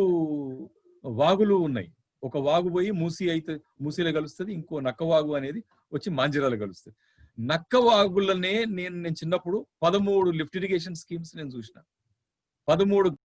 వాగులు ఉన్నాయి. ఒక వాగు పోయి మూసీలో కలుస్తుంది, ఇంకో నక్క వాగు అనేది వచ్చి మాంజిరాలో కలుస్తుంది. నక్క వాగులనే నేను చిన్నప్పుడు 13 లిఫ్ట్ ఇరిగేషన్ స్కీమ్స్ నేను చూసిన. 13